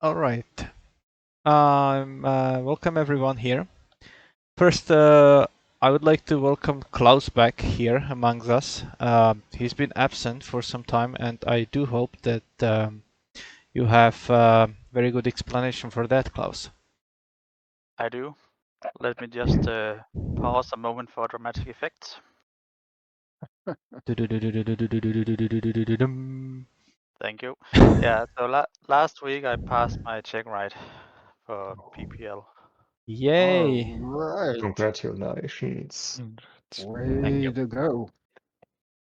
All right. Welcome everyone here. First, I would like to welcome Klaus back here amongst us. He's been absent for some time, and I do hope that you have very good explanation for that, Klaus. I do. Let me just pause a moment for dramatic effects. Thank you. Yeah, so last week I passed my check ride for PPL. Yay! All right. Congratulations. Way to go.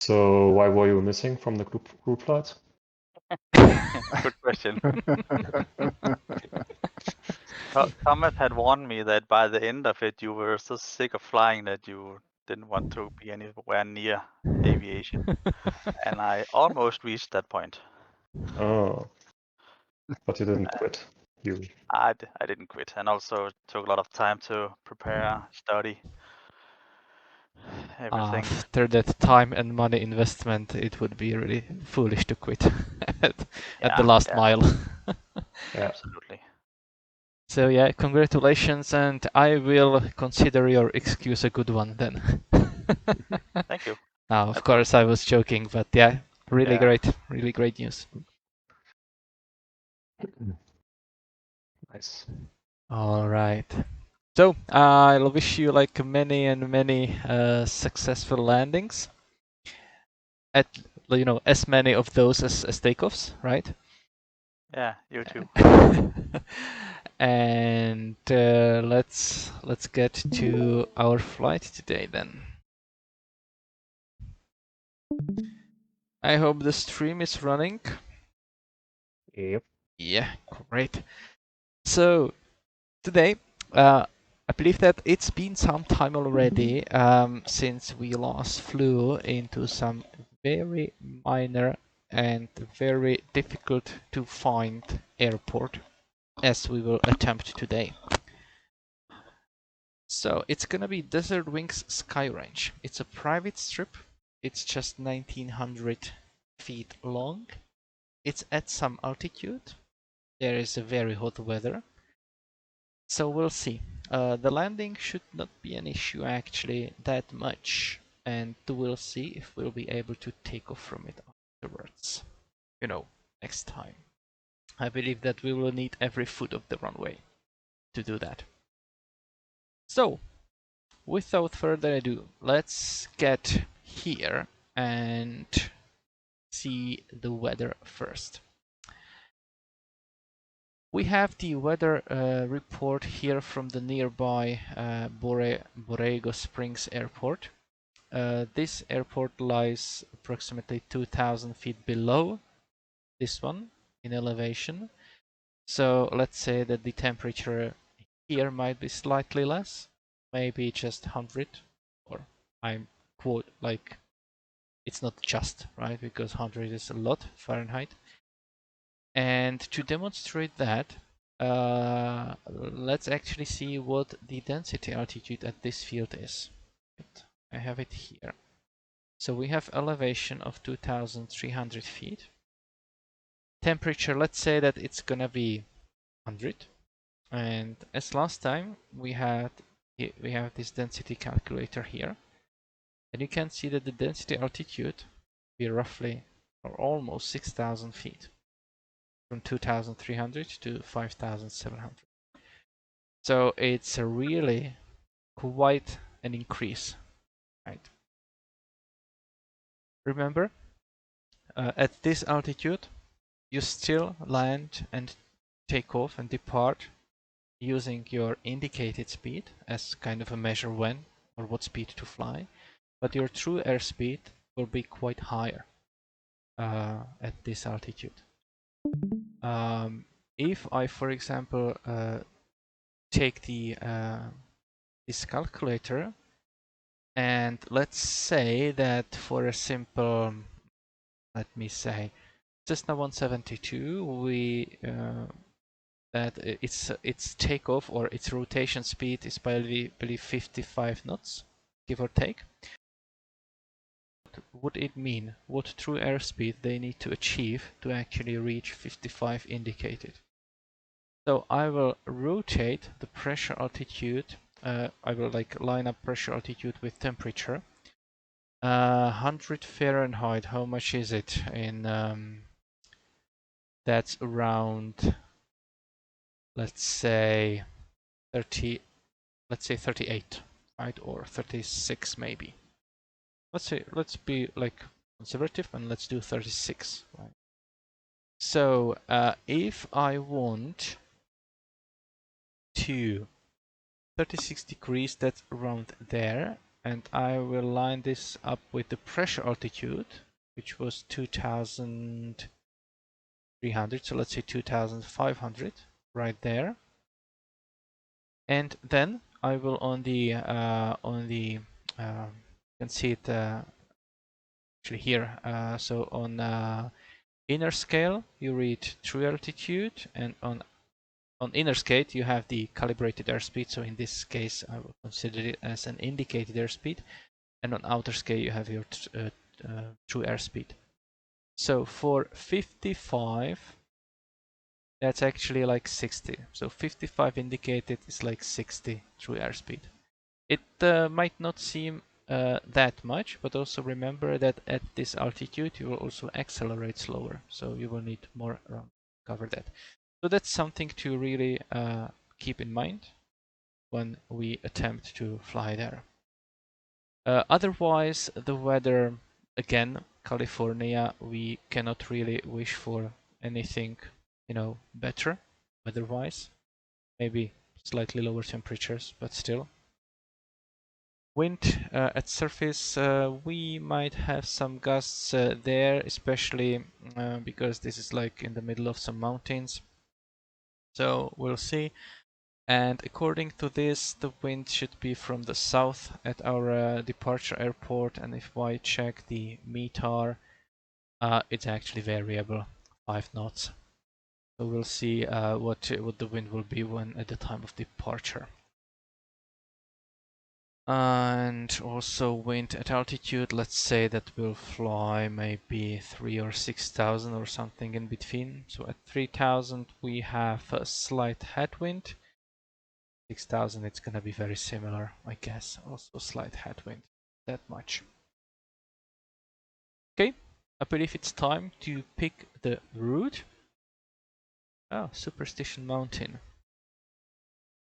So why were you missing from the group flights? Good question. Thomas had warned me that by the end of it, you were so sick of flying that you didn't want to be anywhere near aviation. And I almost reached that point. Oh, but you didn't quit. You. I didn't quit, and also took a lot of time to prepare, study, everything. After that time and money investment, it would be really foolish to quit at the last mile. Yeah. Absolutely. So yeah, congratulations, and I will consider your excuse a good one then. Thank you. Now, of course, I was joking, but yeah, really great news. Nice. All right. So I'll wish you like many and many successful landings. At as many of those as takeoffs, right? Yeah, you too. And let's get to our flight today then. I hope the stream is running. Yep. Yeah, great. So today, I believe that it's been some time already since we last flew into some very minor and very difficult to find airport, as we will attempt today. So it's gonna be Desert Wings Sky Range. It's a private strip. It's just 1900 feet long. It's at some altitude. There is a very hot weather. So we'll see. The landing should not be an issue actually that much, and we'll see if we'll be able to take off from it afterwards. Next time. I believe that we will need every foot of the runway to do that. So, without further ado, let's get here and see the weather first. We have the weather report here from the nearby Borrego Springs Airport. This airport lies approximately 2,000 feet below this one in elevation. So let's say that the temperature here might be slightly less, maybe just 100, or I'm quote like it's not just, right? Because 100 is a lot Fahrenheit. And to demonstrate that, let's actually see what the density altitude at this field is. I have it here. So we have elevation of 2,300 feet. Temperature, let's say that it's gonna be 100. And as last time, we have this density calculator here. And you can see that the density altitude will be roughly or almost 6,000 feet. From 2,300 to 5,700. So it's a really quite an increase, right? Remember, at this altitude, you still land and take off and depart using your indicated speed as kind of a measure when or what speed to fly, but your true airspeed will be quite higher at this altitude. If I, for example, take this calculator, and let's say that for a simple, let me say, Cessna 172, we that its takeoff or its rotation speed is I believe 55 knots, give or take. What would it mean? What true airspeed they need to achieve to actually reach 55 indicated? So I will rotate the pressure altitude. I will like line up pressure altitude with temperature. 100 Fahrenheit, how much is it in, that's around, let's say 30, let's say 38, right? Or 36 maybe. Let's be like conservative and let's do 36, right? So if I want to 36 degrees, that's around there, and I will line this up with the pressure altitude, which was 2,300, so let's say 2,500 right there. And then I will on the you can see it actually here. So on inner scale you read true altitude, and on inner scale you have the calibrated airspeed. So in this case I will consider it as an indicated airspeed, and on outer scale you have your true airspeed. So for 55, that's actually like 60. So 55 indicated is like 60 true airspeed. It might not seem that much, but also remember that at this altitude you will also accelerate slower, so you will need more to cover that. So that's something to really keep in mind when we attempt to fly there. Otherwise, the weather, again, California, we cannot really wish for anything, you know, better weather-wise. Maybe slightly lower temperatures, but still. Wind at surface, we might have some gusts there, especially because this is like in the middle of some mountains. So we'll see. And according to this, the wind should be from the south at our departure airport. And if I check the METAR, it's actually variable, 5 knots. So we'll see what the wind will be when at the time of departure. And also wind at altitude, let's say that we'll fly maybe 3,000 or 6,000 or something in between. So at 3,000 we have a slight headwind. 6,000 it's gonna be very similar, I guess. Also slight headwind, that much. Okay, I believe it's time to pick the route. Oh, Superstition Mountain.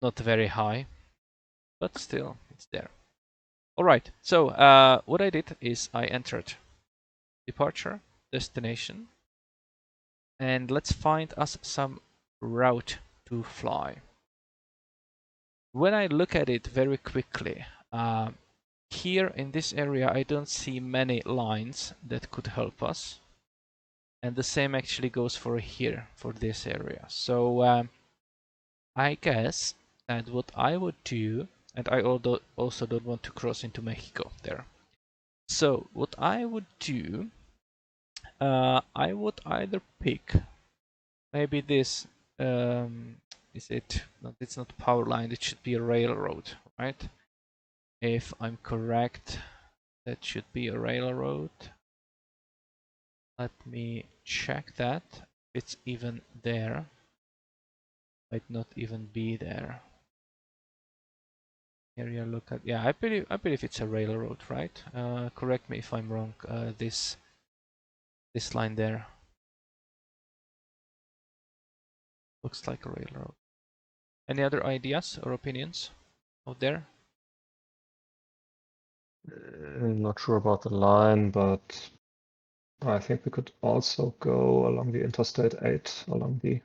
Not very high, but still, it's there. Alright, so what I did is I entered departure, destination, and let's find us some route to fly. When I look at it very quickly, here in this area I don't see many lines that could help us, and the same actually goes for here, for this area. So I guess that what I would do, and I also don't want to cross into Mexico there. So what I would do, I would either pick maybe this, is it, no, it's not power line, it should be a railroad, right? If I'm correct, that should be a railroad. Let me check that. It's even there. Might not even be there. Area look at, yeah, I believe it's a railroad, right? Correct me if I'm wrong. This line there looks like a railroad. Any other ideas or opinions out there? Not sure about the line, but I think we could also go along the Interstate 8, along the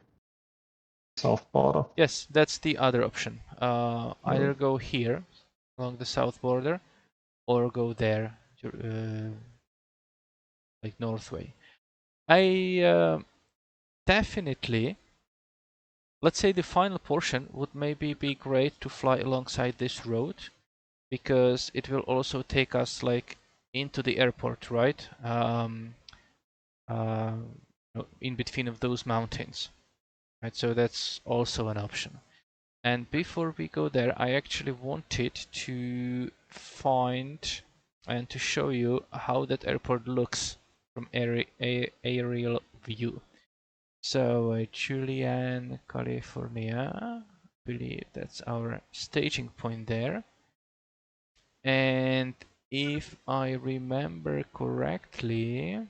south border. Yes, that's the other option. Either go here along the south border, or go there, like Northway. I definitely, let's say the final portion would maybe be great to fly alongside this road, because it will also take us like into the airport, right? In between of those mountains, right? So that's also an option. And before we go there, I actually wanted to find and to show you how that airport looks from aerial view. So Julian, California, I believe that's our staging point there. And if I remember correctly,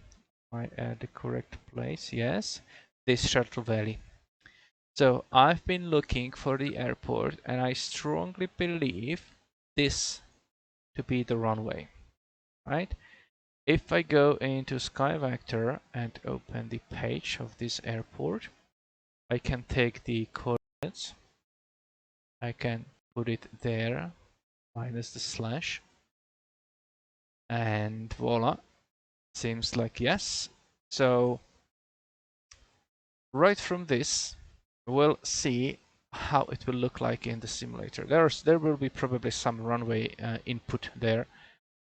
I add the correct place, yes, this Turtle Valley. So I've been looking for the airport and I strongly believe this to be the runway, right? If I go into SkyVector and open the page of this airport, I can take the coordinates, I can put it there, minus the slash, and voila, seems like yes. So right from this, we'll see how it will look like in the simulator. There will be probably some runway input there,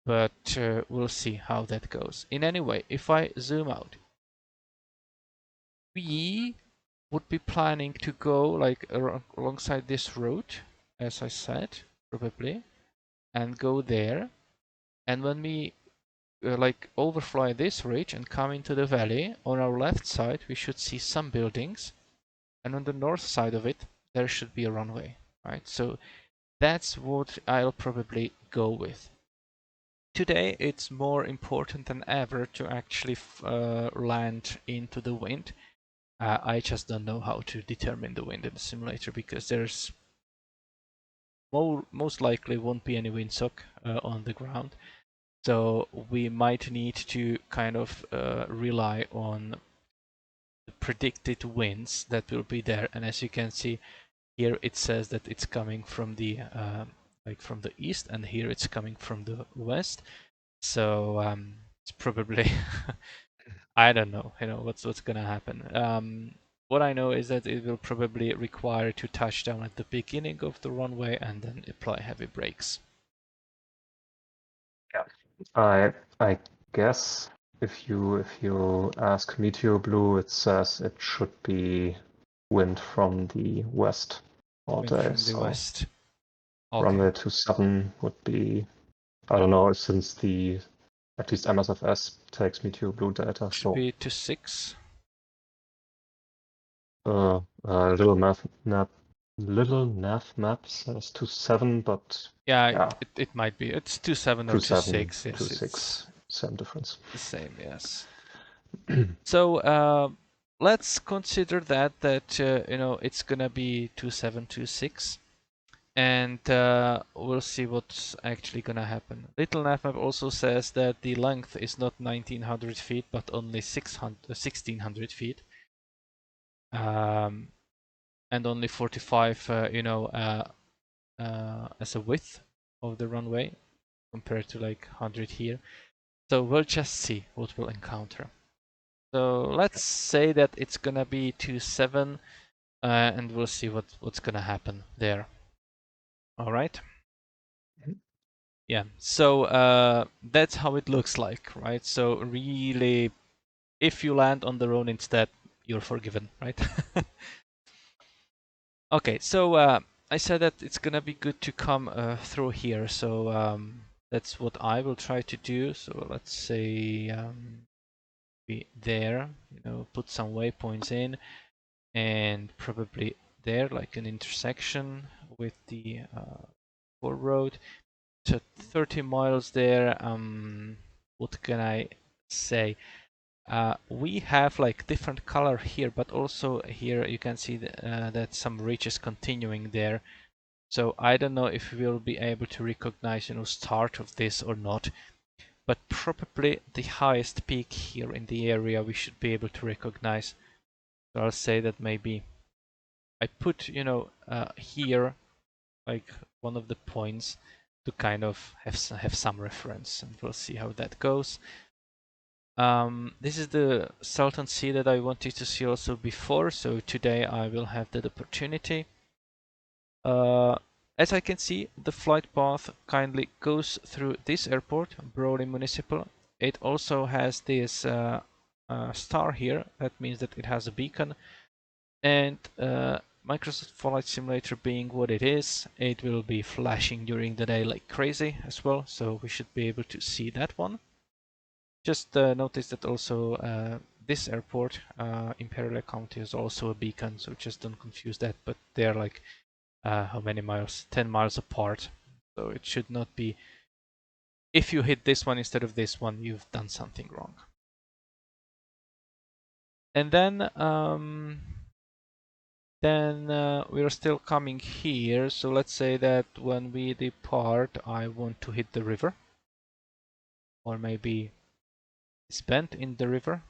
but we'll see how that goes. In any way, if I zoom out, we would be planning to go like alongside this road, as I said, probably, and go there. And when we like overfly this ridge and come into the valley, on our left side we should see some buildings, and on the north side of it there should be a runway, right? So that's what I'll probably go with. Today it's more important than ever to actually land into the wind. I just don't know how to determine the wind in the simulator because there's most likely won't be any windsock on the ground. So we might need to kind of rely on the predicted winds that will be there. And as you can see here, it says that it's coming from the like from the east, and here it's coming from the west. So it's probably I don't know, what's gonna happen. What I know is that it will probably require to touch down at the beginning of the runway and then apply heavy brakes. I guess if you ask Meteor Blue, it says it should be wind from the west all Wind day. from the So west. Okay. runway 27 would be, I don't know, since the at least MSFS takes Meteor Blue data. Should So be 26. little nav map says 27, but Yeah, it might be. It's 27 or 27, 26. Yes, 26, same difference. The same, yes. So let's consider that it's gonna be 2726, and we'll see what's actually gonna happen. Little Navmap also says that the length is not 1900 feet but only 1600 feet, and only 45 as a width of the runway compared to like 100 here. So we'll just see what we'll encounter. So let's say that it's gonna be 27, and we'll see what's gonna happen there. All right. Yeah. So that's how it looks like, right? So really, if you land on the road instead, you're forgiven, right? Okay. So I said that it's gonna be good to come through here. So that's what I will try to do. So let's say be there, put some waypoints in, and probably there, like an intersection with the 4 road. So 30 miles there. What can I say? We have like different color here, but also here you can see that some ridge is continuing there. So I don't know if we'll be able to recognize, start of this or not. But probably the highest peak here in the area we should be able to recognize. So I'll say that maybe I put, here like one of the points to kind of have some reference, and we'll see how that goes. This is the Salton Sea that I wanted to see also before, so today I will have that opportunity. As I can see, the flight path kindly goes through this airport, Brawley Municipal. It also has this star here. That means that it has a beacon. And Microsoft Flight Simulator being what it is, it will be flashing during the day like crazy as well. So we should be able to see that one. Just notice that also this airport, Imperial County, is also a beacon, so just don't confuse that. But they're like how many miles? 10 miles apart. So it should not be. If you hit this one instead of this one, you've done something wrong. And then we're still coming here. So let's say that when we depart, I want to hit the river, or maybe spend in the river,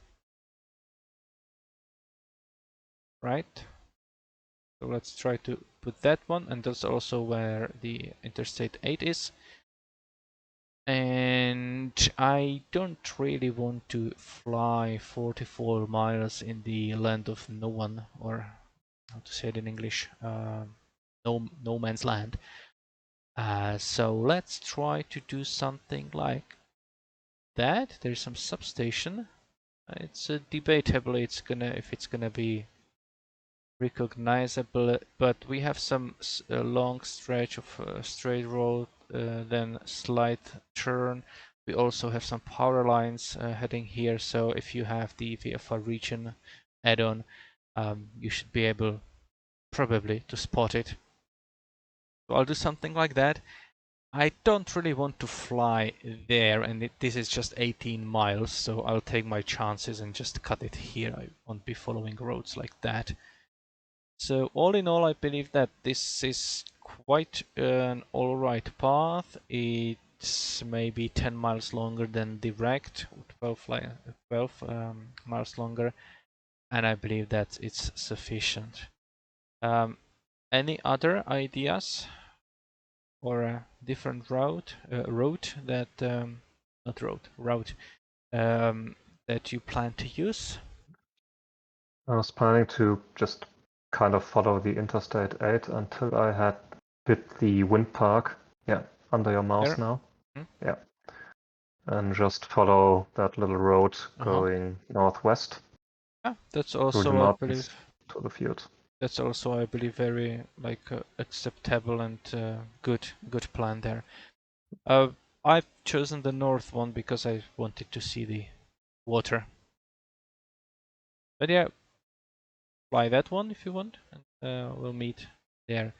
right? So let's try to put that one, and that's also where the Interstate 8 is. And I don't really want to fly 44 miles in the land of no one, or how to say it in English, no man's land. So let's try to do something like that. There's some substation. It's debatable if it's gonna be recognizable, but we have some long stretch of straight road, then slight turn. We also have some power lines heading here, so if you have the VFR region add-on, you should be able probably to spot it. So I'll do something like that. I don't really want to fly there, and this is just 18 miles, so I'll take my chances and just cut it here. I won't be following roads like that. So all in all, I believe that this is quite an alright path. It's maybe 10 miles longer than direct, 12 miles longer, and I believe that it's sufficient. Any other ideas or a different route that that you plan to use? I was planning to just kind of follow the Interstate 8 until I had hit the wind park. Yeah, under your mouse There. now. Hmm? Yeah. And just follow that little road going northwest. Yeah, that's through the also, I mountains believe, to the field. that's also, I believe, very like acceptable and good plan there. I've chosen the north one because I wanted to see the water. But yeah, fly that one if you want, and we'll meet there.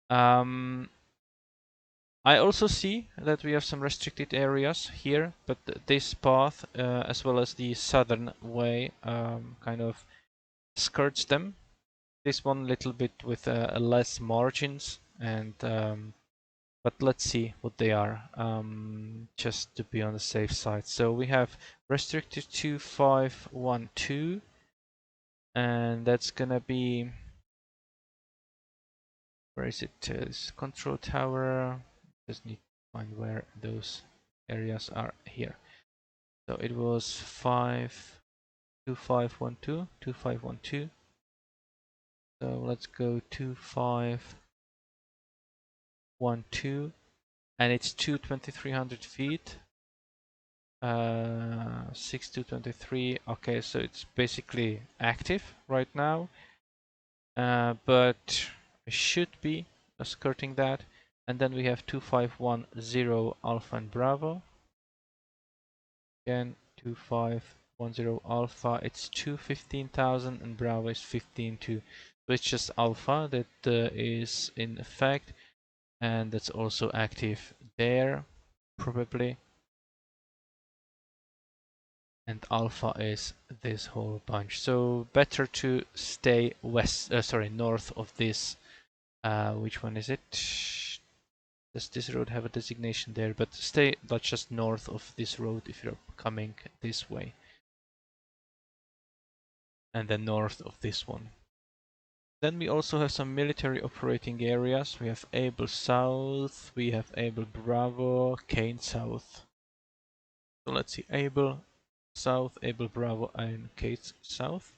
I also see that we have some restricted areas here, but this path, as well as the southern way, kind of skirts them. This one a little bit with less margins, and but let's see what they are, just to be on the safe side. So we have restricted 2512, and that's gonna be, where is it? This control tower. Just need to find where those areas are here. So it was 2512, 2512. So let's go 2512, and it's 2300 feet. 6223. Okay, so it's basically active right now, but I should be skirting that. And then we have 2510 Alpha and Bravo. Again, 2510 Alpha. It's 215,000 and Bravo is 15.2. So it's just Alpha that is in effect, and that's also active there, probably. And Alpha is this whole bunch. So better to stay north of this. Which one is it? Does this road have a designation there? But stay just north of this road if you're coming this way. And then north of this one. Then we also have some military operating areas. We have Able South, we have Able Bravo, Kane South. So let's see, Able South, Able Bravo, and Kane South.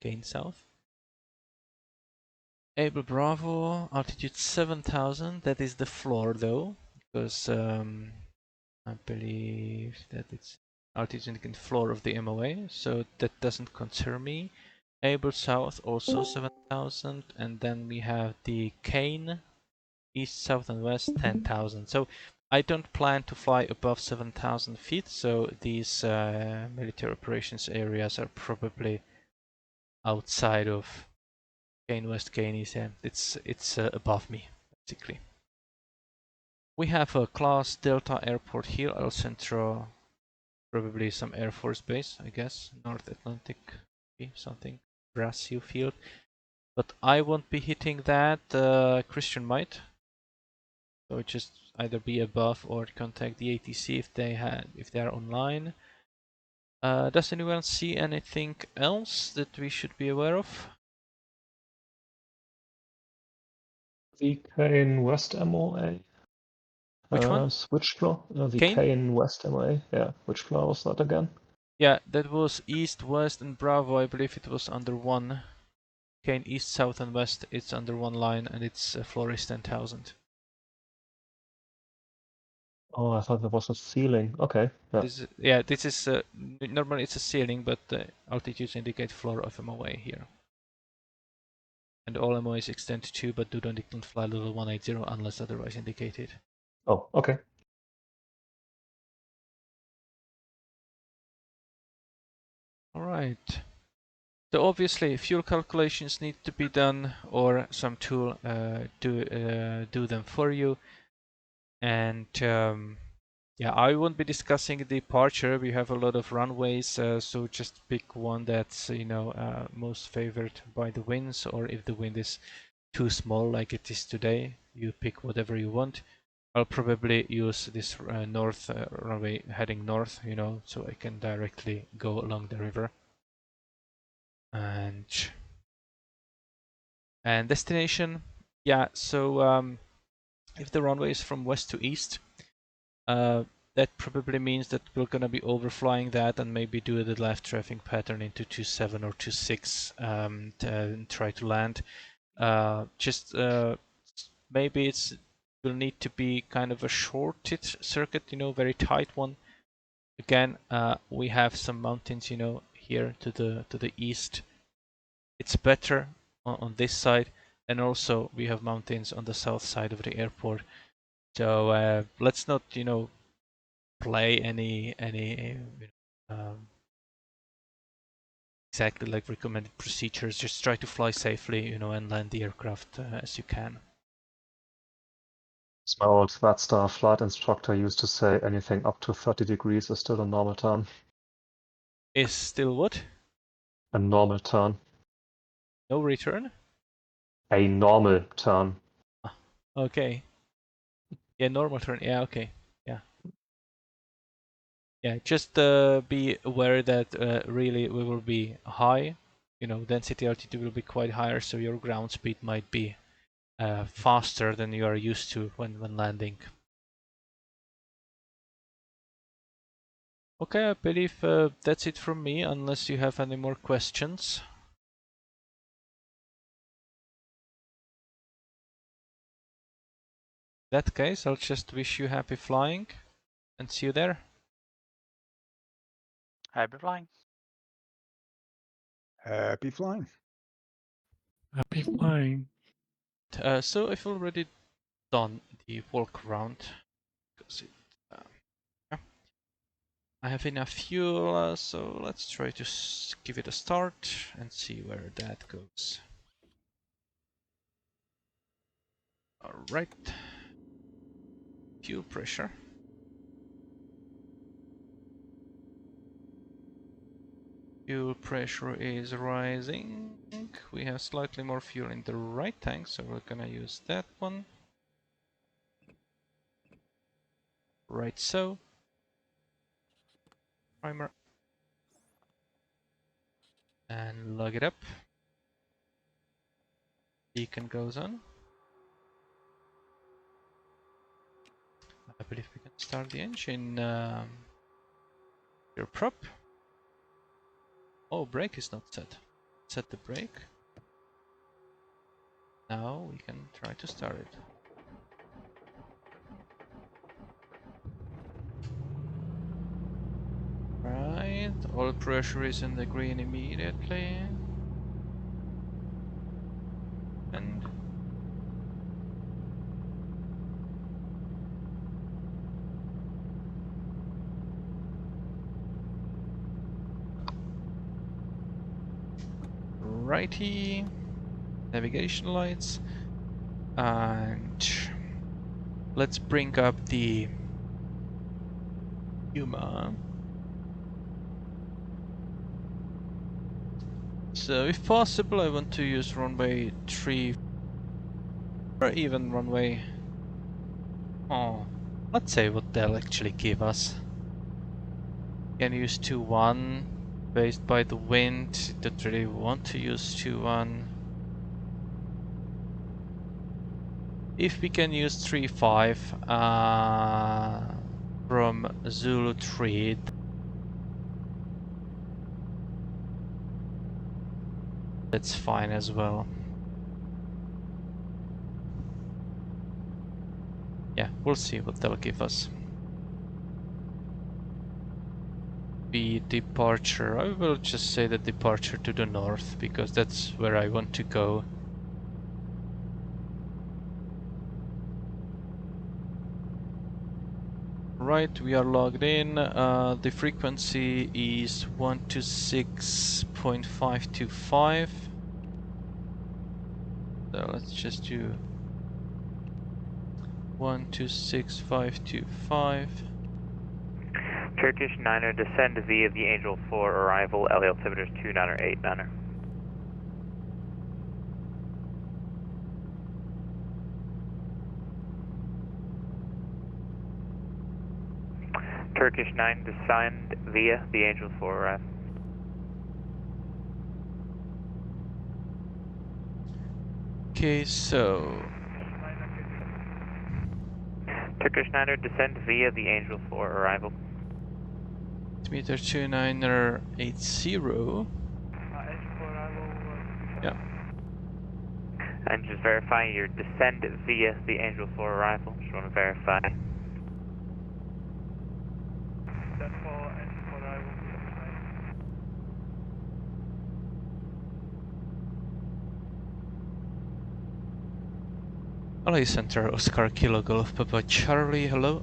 Kane South. Able Bravo, altitude 7000. That is the floor though, because I believe that it's altitude and floor of the MOA, so that doesn't concern me. Able South also 7000, and then we have the Kane East, South, and West 10,000. So I don't plan to fly above 7,000 feet, so these military operations areas are probably outside of KN West, KN East. It's above me, basically. We have a class Delta airport here, El Centro, probably some Air Force base, I guess, North Atlantic, something, Brasil field. But I won't be hitting that. Christian might. So just either be above or contact the ATC if they are online. Does anyone see anything else that we should be aware of? The KN West MOA. Which one? Which floor? The Kane? KN West MOA. Yeah, which floor was that again? Yeah, that was East, West, and Bravo. I believe it was under one. Kane East, South, and West. It's under one line, and its floor is 10,000. Oh, I thought there was a ceiling. Okay. Yeah. This is normally it's a ceiling, but altitudes indicate floor of MOA here. And all MOAs extend to, but don't fly level 180 unless otherwise indicated. Oh, okay. All right. So obviously, fuel calculations need to be done, or some tool do them for you. And yeah, I won't be discussing departure. We have a lot of runways, so just pick one that's most favored by the winds, or if the wind is too small like it is today, you pick whatever you want. I'll probably use this north runway heading north, so I can directly go along the river. And destination, yeah. So if the runway is from west to east, that probably means that we're gonna be overflying that and maybe do the left traffic pattern into 27 or 26 to try to land. Maybe will need to be kind of a shorted circuit, very tight one. Again, we have some mountains, here to the east. It's better on this side, and also we have mountains on the south side of the airport. So let's not, play any exactly like recommended procedures. Just try to fly safely, and land the aircraft as you can. My old VATSTAR flight instructor used to say anything up to 30 degrees is still a normal turn. Is still what? A normal turn. No return? A normal turn. Okay. Yeah, normal turn. Yeah, okay. Yeah, just be aware that really we will be high. Density altitude will be quite higher, so your ground speed might be faster than you are used to when landing. Okay, I believe that's it from me, unless you have any more questions. In that case, I'll just wish you happy flying and see you there. Happy flying. Happy flying. Happy flying. So I've already done the walk around because I have enough fuel, so let's try to give it a start and see where that goes. Alright. Fuel pressure. Fuel pressure is rising. We have slightly more fuel in the right tank, so we're gonna use that one. Right, so. Primer. And lug it up. Beacon goes on. I believe we can start the engine. Your prop. Oh, brake is not set. Set the brake. Now we can try to start it. Right, oil pressure is in the green immediately. And Alrighty. Navigation lights. And let's bring up the Yuma. So if possible, I want to use runway 3 or even runway. Oh, let's say what they'll actually give us. Can use 2-1 based by the wind. Don't really want to use 2-1. If we can use 3-5 from Zulu 3. That's fine as well. Yeah, we'll see what they'll give us. The departure, I will just say the departure to the north, because that's where I want to go. Right, we are logged in. The frequency is 126.525. So let's just do 126.525. Turkish 9er, descend via the Angel 4 arrival, LA altimeter is 29er 89er. Turkish 9, descend via the Angel 4 arrival. Okay, so Turkish 9er, descend via the Angel 4 arrival. meter 29er80. Yeah. And just verifying your descend via the Angel 4 arrival. Just want to verify. LA Center, Oscar Kilo Golf Papa Charlie, hello.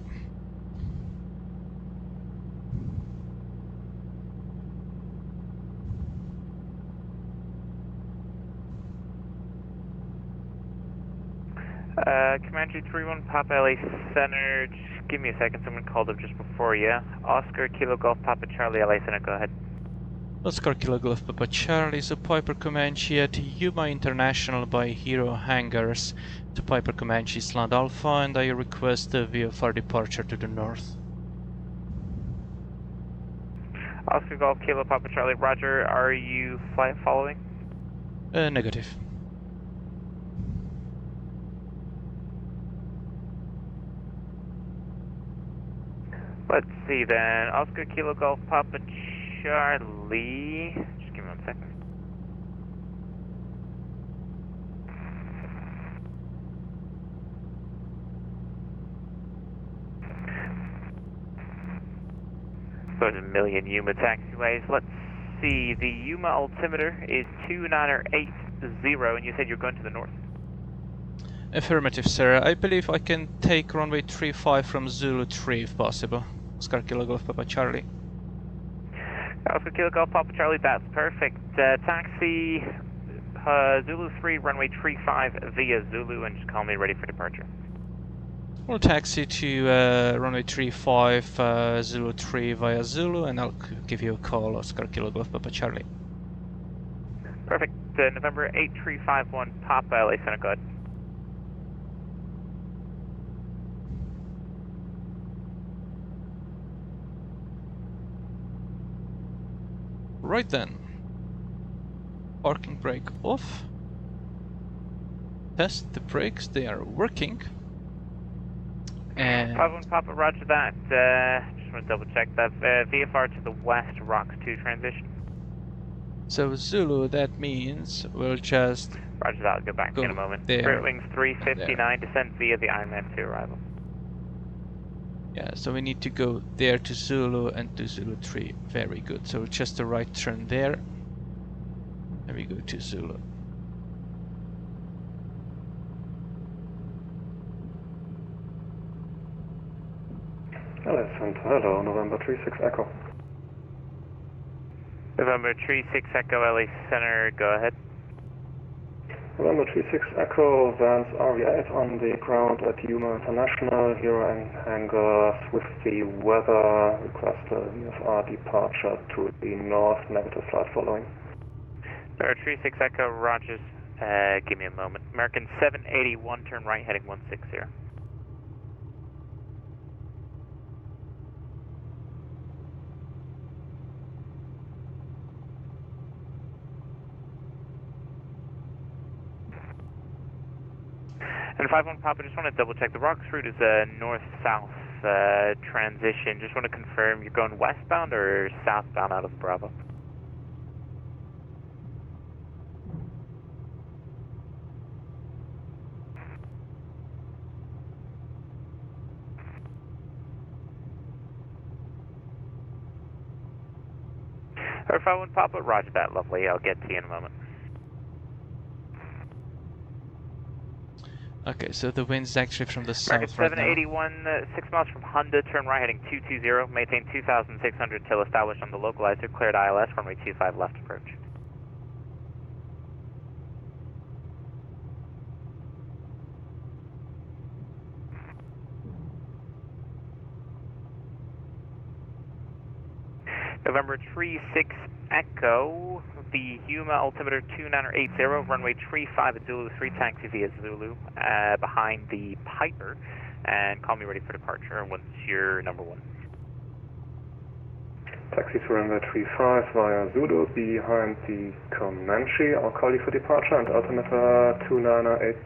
Comanche 31 Papa LA Center, just give me a second, someone called up just before you. Oscar Kilo Golf Papa Charlie LA Center, go ahead. Oscar Kilo Golf Papa Charlie, so Piper Comanche at Yuma International by Hero Hangars to Piper Comanche Slant Alpha, and I request a VFR departure to the north. Oscar Golf Kilo Papa Charlie, roger, are you flight following? Negative. Let's see then, Oscar Kilo Golf Papa Charlie, just give me 1 second. So there's a million Yuma taxiways. Let's see, the Yuma altimeter is 29er80, and you said you're going to the north. Affirmative, sir. I believe I can take runway 35 from Zulu 3 if possible. Oscar Kilo Golf Papa Charlie. Oscar Kilo Golf Papa Charlie, that's perfect. Taxi Zulu 3, runway 35 via Zulu, and just call me ready for departure. We'll taxi to runway 35 Zulu 3 via Zulu, and I'll give you a call, Oscar Kilo Golf Papa Charlie. Perfect. November 8351 Papa LA Center, go ahead. Right then. Parking brake off. Test the brakes, they are working. And 51 Papa, roger that. Just want to double check that. VFR to the west, Rocks 2 transition. so Zulu, that means we'll just Roger that, I'll go back in a moment. there, Spirit Wings 359, descent via the Ironman 2 arrival. yeah, so we need to go there to Zulu and to Zulu 3. Very good. So just a right turn there. And we go to Zulu. LA Center, hello, November 36 Echo. November 36 Echo LA Center, go ahead. November 36 Echo, Vans RV8 on the ground at Yuma International, here in hangars with the weather, request a VFR departure to the north, negative flight following. November 36 Echo, Rogers, give me a moment. American 781, turn right, heading 160. And 5-1 Papa, just want to double check. The Rocks route is a north-south transition. Just want to confirm you're going westbound or southbound out of the Bravo? Or 5-1 Papa, roger that, lovely. I'll get to you in a moment. Okay, so the wind's actually from the American south right now. 781, 6 miles from Honda, turn right heading 220, maintain 2,600 till established on the localizer, cleared ILS, runway 25 left approach. November 36 Echo, the Yuma altimeter 2980, runway 35 at Zulu 3, taxi via Zulu, behind the Piper, and call me ready for departure once you're number 1. Taxi to runway 35 via Zulu, behind the Comanche, I'll call you for departure, and altimeter 2980,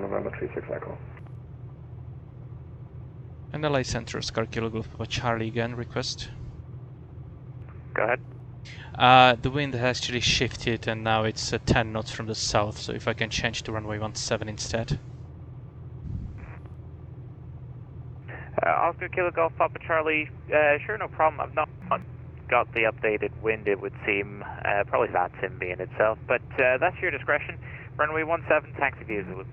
November 36 Echo. And LA Center, Oscar Kilo Golf Papa Charlie again, request. Go ahead. The wind has actually shifted and now it's 10 knots from the south, so if I can change to runway 17 instead. Oscar Kilo Golf Papa Charlie, sure, no problem. I've not got the updated wind, it would seem. Probably that's him being itself, but that's your discretion. Runway 17, taxi via Zulu.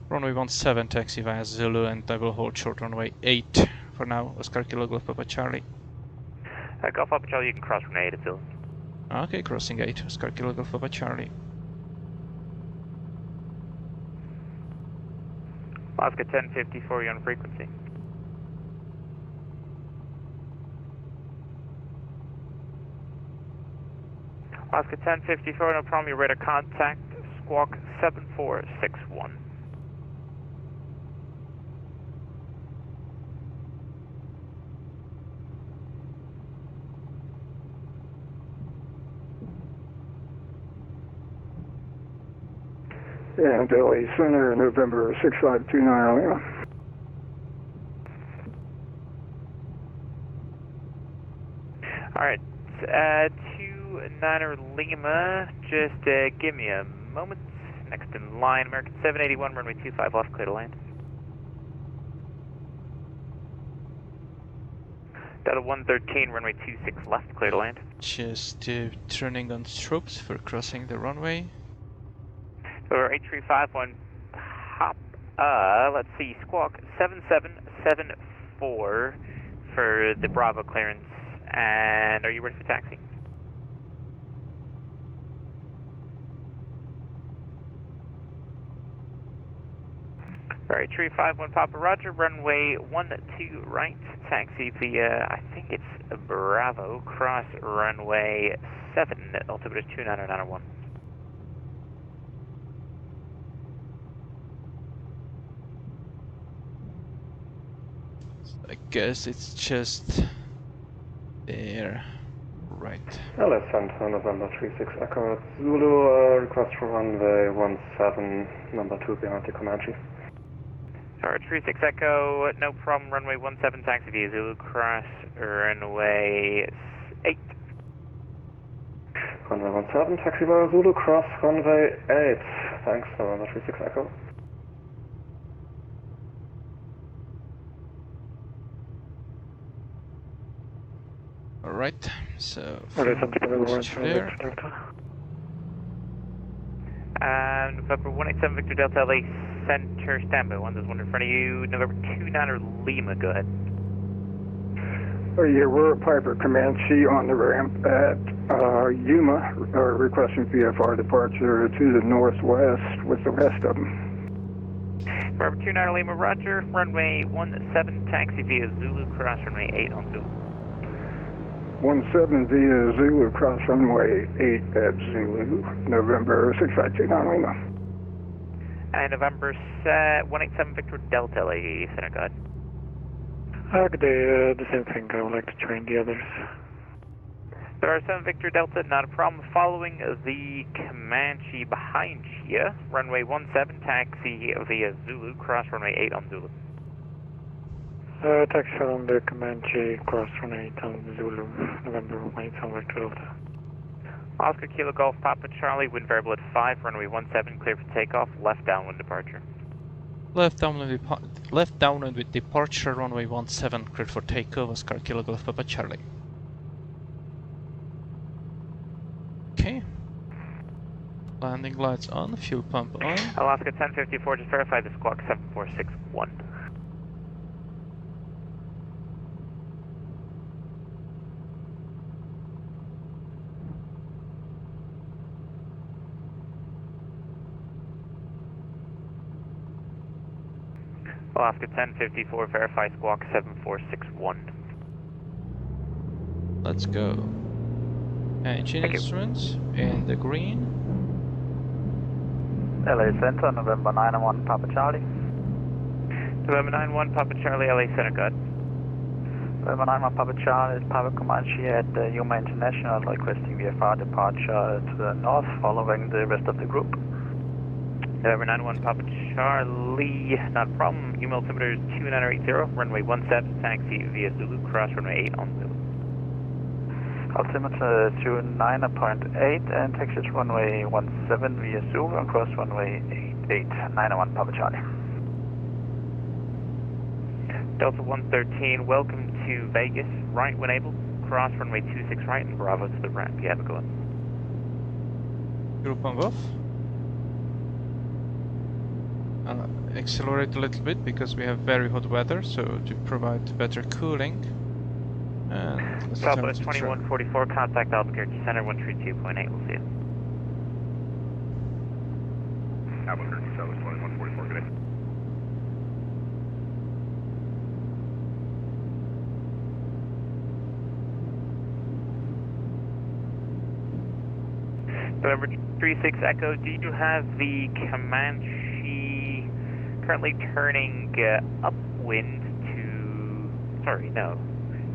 Runway 17, taxi via Zulu, and I will hold short runway 8 for now. Oscar Kilo Golf Papa Charlie. Golf Papa Charlie, you can cross runway 8 at Zulu. Okay, crossing 8. Oscar Kilo Golf Papa Charlie. Oscar 1054, you're on frequency. Oscar 1054, no problem, you're ready to contact Squawk 7461. Yeah, Delhi Center, November 6529 Lima. Alright, 29er Lima, just give me a moment. Next in line, American 781, runway 25 left, clear to land. Delta 113, runway 26 left, clear to land. Just turning on strobes for crossing the runway. Or 8351, hop, let's see, Squawk 7774 for the Bravo clearance, and are you ready for taxi? Alright, 351 Papa Roger, runway 12 right, taxi via, I think it's Bravo, cross runway 7, altimeter 29901. I guess it's just there, right. LA Center, November 36 Echo, Zulu, request for runway 17, number 2 behind the Comanche. Alright, 36 Echo, no problem, runway 17, taxi via Zulu, cross runway 8. Runway 17, taxi via Zulu, cross runway 8. Thanks, November 36 Echo. Alright, so Okay, from there. November 187 Victor Delta LA Center, standby 1, there's one in front of you. November 29er Lima, go ahead. Oh yeah, we're at Piper Comanche on the ramp at Yuma requesting VFR departure to the northwest with the rest of them. Forever 29 Lima, roger. Runway 17, taxi via Zulu, cross runway 8 on Zulu. 17 via Zulu, cross runway 8 at Zulu, November 6529 Lima. And November 187 Victor Delta, LA Center, go ahead. Good day, the same thing. I would like to train the others. There 7 Victor Delta, not a problem. Following the Comanche behind you, runway 17, taxi via Zulu, cross runway 8 on Zulu. Taxi on the Comanche, cross runway 8 on Zulu, November 187 Victor Delta. Oscar Kilo Golf Papa Charlie, wind variable at 5, runway 17, clear for takeoff, left downwind departure. Left downwind with departure, runway 17, cleared for takeoff, Oscar Kilo Golf Papa Charlie. Okay. Landing lights on, fuel pump on. Alaska 1054, just verify the squawk 7461. Alaska 1054, verify squawk 7461. Let's go. Engine instruments in the green. LA Center, November 9-1, Papa Charlie. November 91, Papa Charlie, LA Center, go ahead. November 9-1, Papa Charlie, Papa Comanche at Yuma International, requesting VFR departure to the north, following the rest of the group. November 91, Papa Charlie, not a problem. Yuma altimeter is 2980, runway 17, taxi via Zulu, cross runway 8 on Zulu. Altimeter 29.8 and taxi to runway 17 via Zulu and cross runway 88, 901 Papa Charlie. Delta 113, welcome to Vegas. Right when able, cross runway 26 right and Bravo to the ramp. You have a go on. Fuel pump off. Accelerate a little bit because we have very hot weather, so to provide better cooling. And let's Southwest 2144, contact Albuquerque Center 132.8, we'll see you. Albuquerque, Southwest 2144, good day. November 36 Echo, do you have the Comanche currently turning upwind to, sorry, no.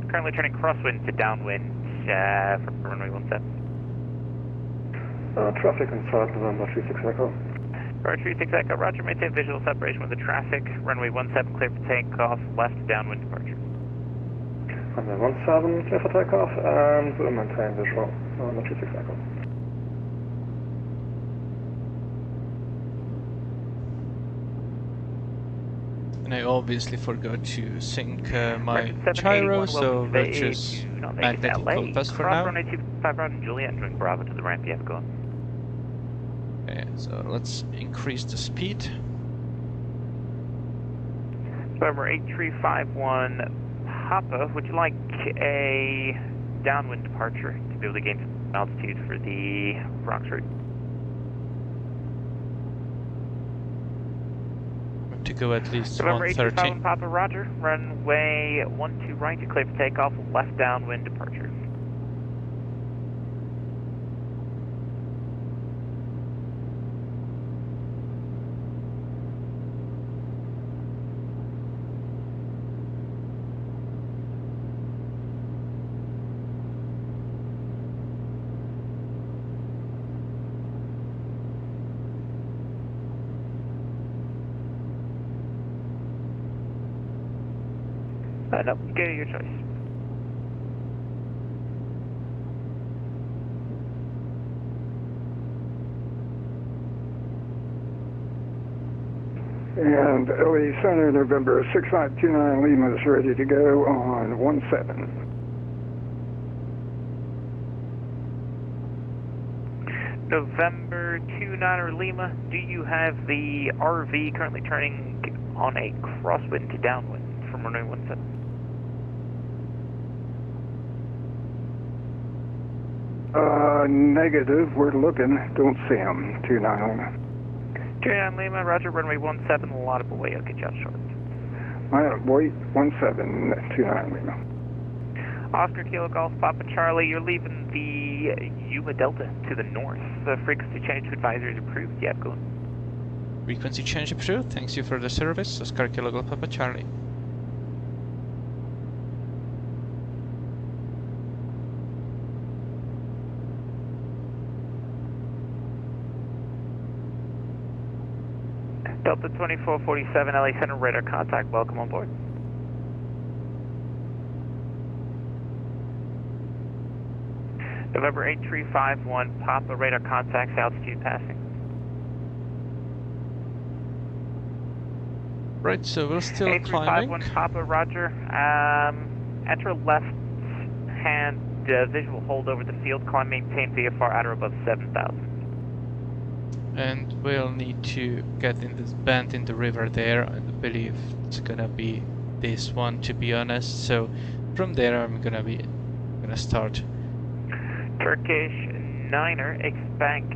Currently turning crosswind to downwind for runway 17. Traffic inside November 36 Echo. November 36 Echo, roger, maintain visual separation with the traffic. Runway 17 clear for takeoff, left downwind departure. Runway 17 clear for takeoff and we'll maintain visual November 36 Echo. And I obviously forgot to sync my Roger, gyro, 781, so welcome we'll to choose Not Vegas, magnetic LA. compass for Cross now. runway 25 right and Juliet, entering Bravo to the ramp, you have a go on. Okay, so let's increase the speed. November 8351 Papa, would you like a downwind departure to be able to gain some altitude for the Bronx route? To go at least November 130. 8351 Papa, roger. Runway 12 right to clear for takeoff, left downwind departure. No, get your choice. And LA Center, November 6529 Lima is ready to go on 17. November 29 Lima, do you have the RV currently turning on a crosswind to downwind from runway 17? Negative. We're looking. Don't see him. 29 Lima. 29 Lima, roger, runway 17, a lot of away, I'll get you out short. Wait, 17, 29 Lima. Oscar Kilo Golf Papa Charlie, you're leaving the Yuma Delta to the north. The frequency change to advisory is approved. Yeah, go on. Frequency change approved. Thanks you for the service. Oscar Kilo Golf Papa Charlie. Delta 2447, LA Center, radar contact, welcome on board. November 8351, Papa, radar contacts, altitude passing. Right, so we're still 8351, climbing. Papa, roger. Enter left hand visual hold over the field, climb, maintain VFR at or above 7,000. And we'll need to get in this bend in the river there. I believe it's gonna be this one, to be honest. So from there I'm gonna start. Turkish Niner expect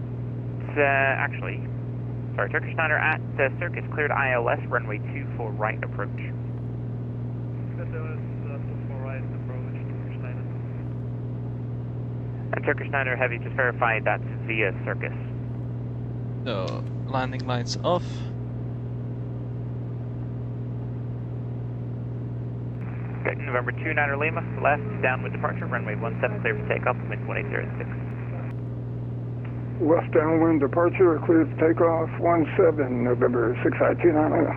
Turkish Niner at Circus cleared ILS runway 24 right approach. ILS 24 right approach, Turkish Niner. And Turkish Niner heavy, just verify that's via Circus. So landing lights off. Okay, November 29 Lima, left, downwind departure, runway 17 clear for takeoff, wind 1806. West downwind departure, cleared for takeoff, 17, November 6529 Lima.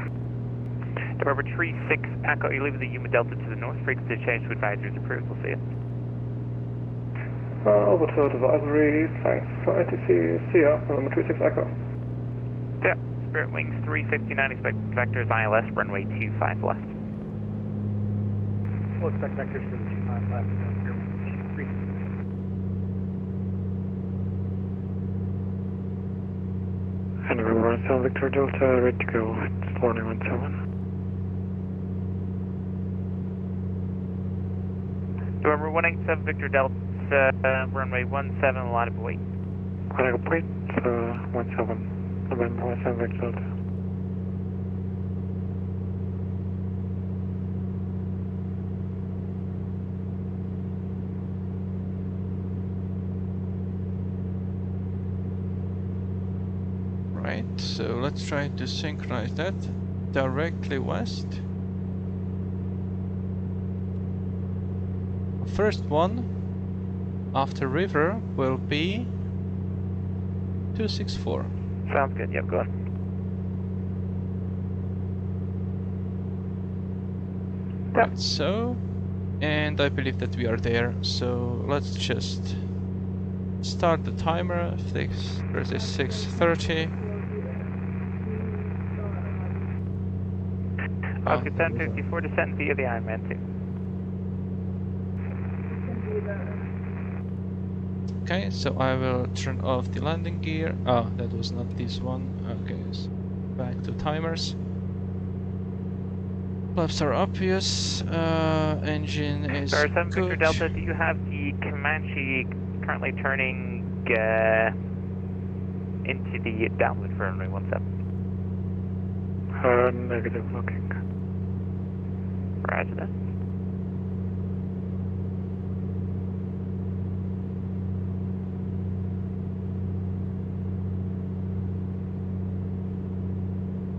November 36 Echo, you're leaving the Yuma Delta to the north, frequency change to advisory is approved, we'll see you. Over to advisory, thanks for ATC, see ya, November 36 Echo. Yeah, Spirit Wings 359, expect vectors ILS, runway 25 left. We'll expect vectors for the 25 left, here, 3. And November 17, Victor Delta, ready to go. It's warning 17. November 187 Victor Delta, runway 17, line of wait. Line of wait, 17. November 17, Victor Delta. Right, so let's try to synchronize that directly west. First one after river will be 264. Sounds good, yep, go on. Right, so, and I believe that we are there, so let's just start the timer. There's a 6:30. Oscar 1054, descend via the Ironman 2. Okay, so I will turn off the landing gear. Oh, that was not this one. Okay, so back to timers. Flaps are obvious. Engine is Star 7 Victor good. Delta, do you have the Comanche currently turning into the downwind for runway 17? Negative looking. Roger that.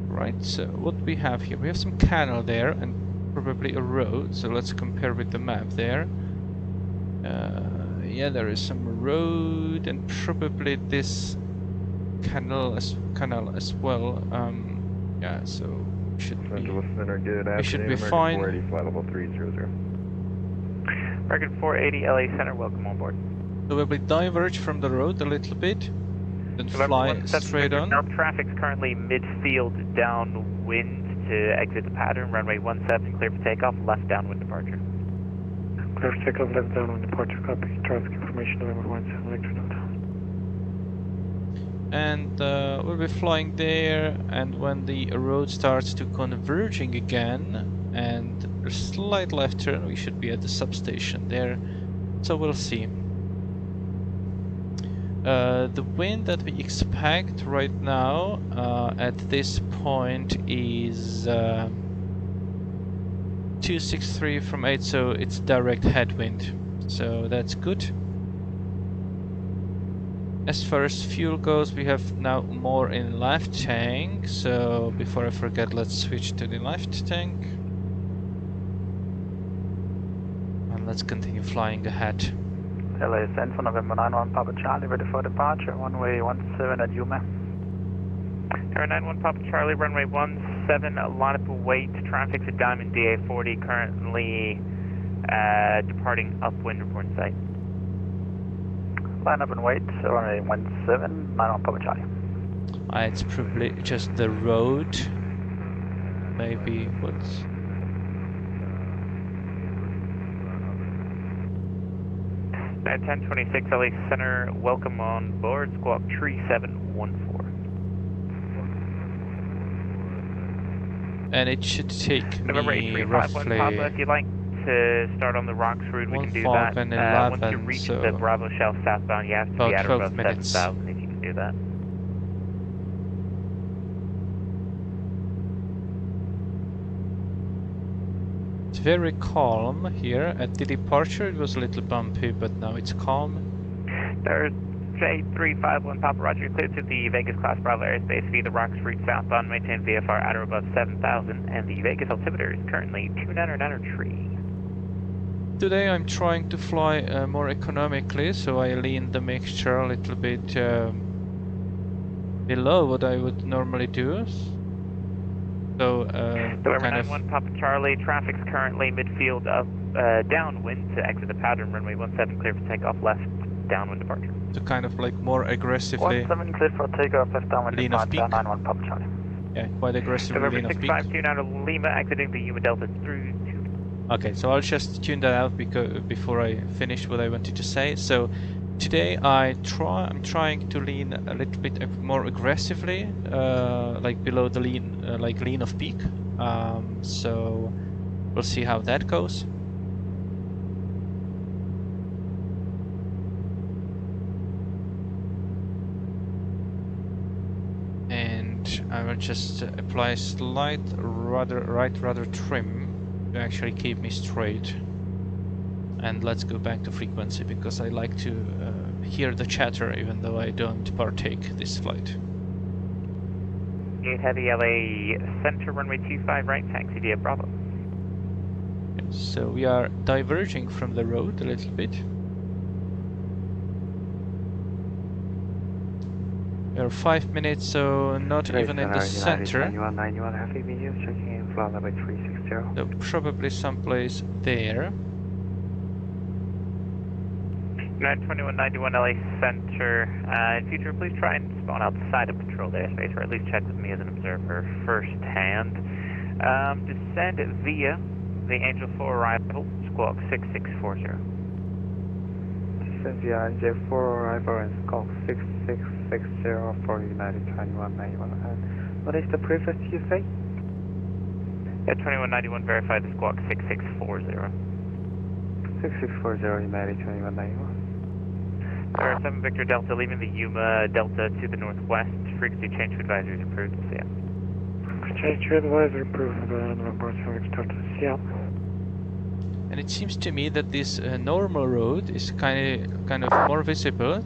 Right, so what we have here? We have some canal there and probably a road. So let's compare with the map there. Yeah, there is some road and probably this canal as well. Yeah, so Central Center, good afternoon. we should be American fine. 480, flight level 300. American 480 LA Center, welcome on board. So we'll be diverge from the road a little bit, then fly straight on. Now traffic's currently midfield downwind to exit the pattern. Runway 17 clear for takeoff. Left downwind departure. Clear for takeoff, left downwind departure. Copy. Traffic information, November 17, Victor Delta. And we'll be flying there, and when the road starts to converging again and a slight left turn, we should be at the substation there, so we'll see. The wind that we expect right now at this point is 263 from 8, so it's direct headwind, so that's good. As far as fuel goes, we have now more in left tank, so before I forget, let's switch to the left tank. And let's continue flying ahead. LA Central, November 91 Papa Charlie, ready for departure, runway 17 at Yuma. Air 91 Papa Charlie, runway 17, line up await, traffic's at Diamond DA40, currently departing upwind, report in sight. Line up and wait, runway 17, 91 Papa Charlie. It's probably just the road. Maybe what's... 1026 LA Center, welcome on board, squawk 3714. And it should take November me 8351 Papa, roughly if you'd like to start on the rocks route, we can do that. 1511, once you reach so the Bravo Shell southbound, you have to be about at or 12 above minutes. 7,000 if you can do that. It's very calm here. At the departure it was a little bumpy, but now it's calm. There's J351 Papa Roger, cleared to the Vegas Class Bravo airspace via the Rocks route southbound, maintain VFR at or above 7,000, and the Vegas altimeter is currently 299 tree. Today I'm trying to fly more economically, so I lean the mixture a little bit below what I would normally do. So November kind of 91 Papa Charlie, traffic's currently midfield up downwind to exit the pattern, runway 17 clear for takeoff, left downwind departure. to kind of like more aggressively 17 clear for takeoff, left downwind lean of departure, peak. 91 Papa Charlie. Yeah, quite aggressively November lean of peak. 652 now to Lima, exiting the Yuma Delta through to... Okay, so I'll just tune that out before I finish what I wanted to say. So today I'm trying to lean a little bit more aggressively, like below the lean, like lean of peak. So we'll see how that goes. And I will just apply a slight rudder trim to actually keep me straight. And let's go back to frequency because I like to hear the chatter even though I don't partake this flight. 8 Heavy LA Center, runway 25 right, taxi via Bravo. So we are diverging from the road a little bit. We are 5 minutes, so not even in the center. 91 Heavy medium, checking in, flight level 360. So probably someplace there. 92191 LA Center. In future, please try and spawn outside of controlled airspace, or at least check with me as an observer firsthand. Descend via the Angel 4 arrival, squawk 6640. Descend via Angel 4 arrival and squawk 6660 for United 2191. And what is the previous you say? Yeah, 2191 verified the squawk 6640. 6640 United 2191. There are 7 Victor Delta leaving the Yuma Delta to the northwest. Frequency change to advisory approved. See ya. Change to advisory approved. November Felix Delta. See ya. And it seems to me that this normal road is kind of more visible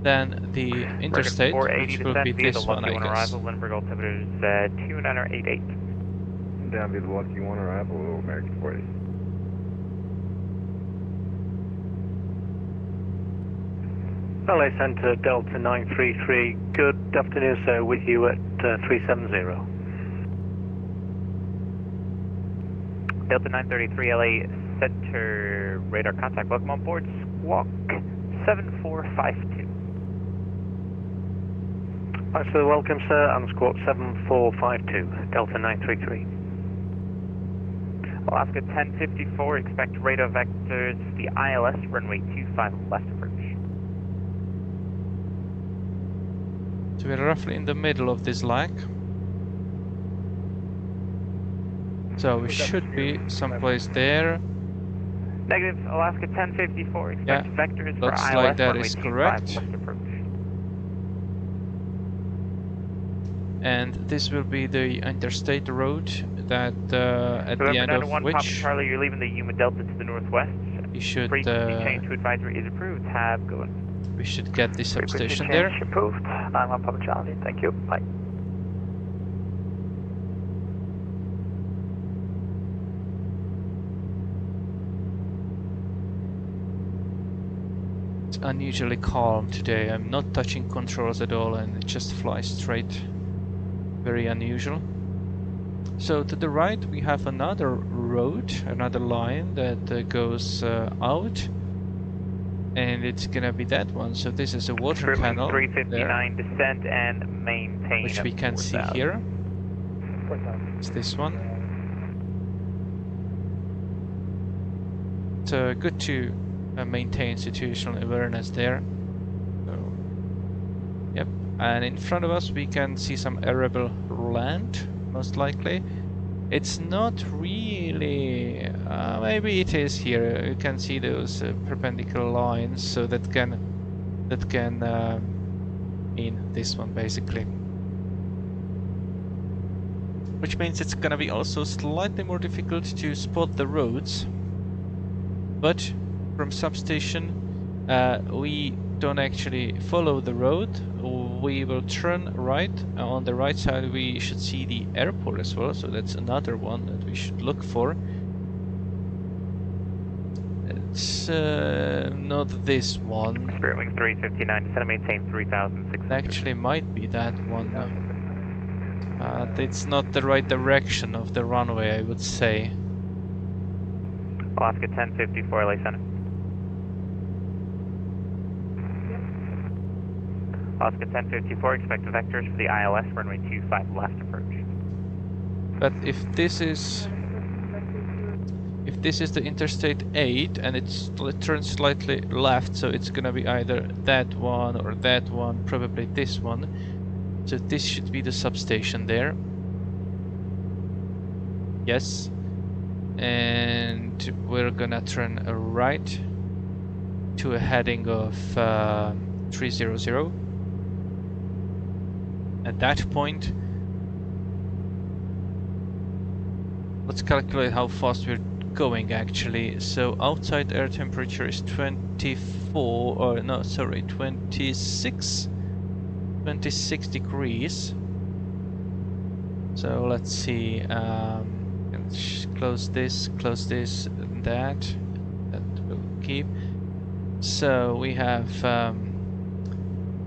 than the interstate, which will be this one, I guess. Arrival, Lindbergh altimeter is 2988. Down via the Lucky 1 arrival, American 40. LA Center Delta 933. Good afternoon, sir. With you at 370. Delta 933 LA Center radar contact. Welcome on board. Squawk 7452. Thanks for the welcome, sir. I'm squawk 7452. Delta 933. Alaska 1054. Expect radar vectors. The ILS runway 25 left approach. So we're roughly in the middle of this lag. So we should be someplace there. Negative, Alaska 1054. Expect Yeah, vectors for looks ILS like that runway is 25 correct. left approach. And this will be the interstate road that at the November end of 901 Papa which Charlie, you're leaving the Yuma Delta to the northwest. you should Frequency change to advisory is approved. Have a good one. we should get the Frequency substation change there. approved. 91 Papa Charlie. Thank you. Bye. It's unusually calm today. I'm not touching controls at all and it just flies straight. Very unusual. So to the right we have another road, another line that goes out, and it's gonna be that one. So this is a water canal 359 there, descent and maintain which at we can see 4,000. here. 4,000. It's this one. It's good to maintain situational awareness there. So, yep. And in front of us we can see some arable land, most likely. It's not really, maybe it is here. You can see those perpendicular lines, so that can mean this one basically. Which means it's gonna be also slightly more difficult to spot the roads. But from substation, we don't actually follow the road. We will turn right. On the right side we should see the airport as well, so that's another one that we should look for. It's not this one. Spirit Wing 359 descent and maintain 3,600. It actually might be that one. It's not the right direction of the runway, I would say. Alaska 1054 LA Center. Alaska 1054, expect vectors for the ILS runway 25 left approach. But if this is the Interstate 8 and it turns slightly left, so it's gonna be either that one or that one, probably this one. So this should be the substation there. Yes. And we're gonna turn right to a heading of 300. At that point, let's calculate how fast we're going actually. So outside air temperature is 24, or no, sorry, 26 degrees. So let's see, close this, and that will keep. So we have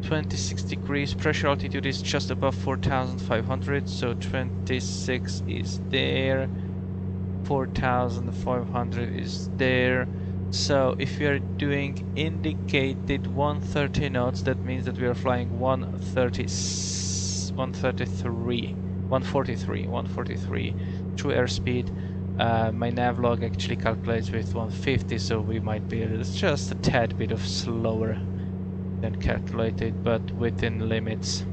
26 degrees, pressure altitude is just above 4,500, so 26 is there, 4,500 is there. So if we are doing indicated 130 knots, that means that we are flying 143 true airspeed. My navlog actually calculates with 150, so we might be just a tad bit of slower than calculated, but within limits.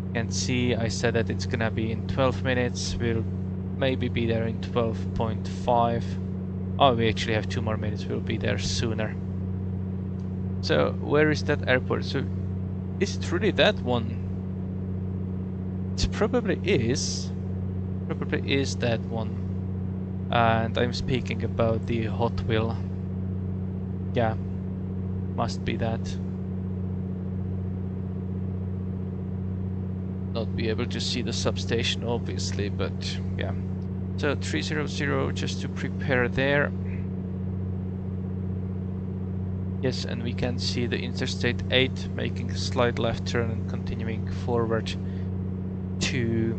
You can see I said that it's gonna be in 12 minutes. We'll maybe be there in 12.5. Oh, we actually have 2 more minutes. We'll be there sooner. So where is that airport? So is it really that one? It probably is. Probably is that one. And I'm speaking about the Hot Wheel. Yeah, must be that. Not be able to see the substation obviously, but yeah. So 300 just to prepare there. Yes, and we can see the Interstate 8 making a slight left turn and continuing forward to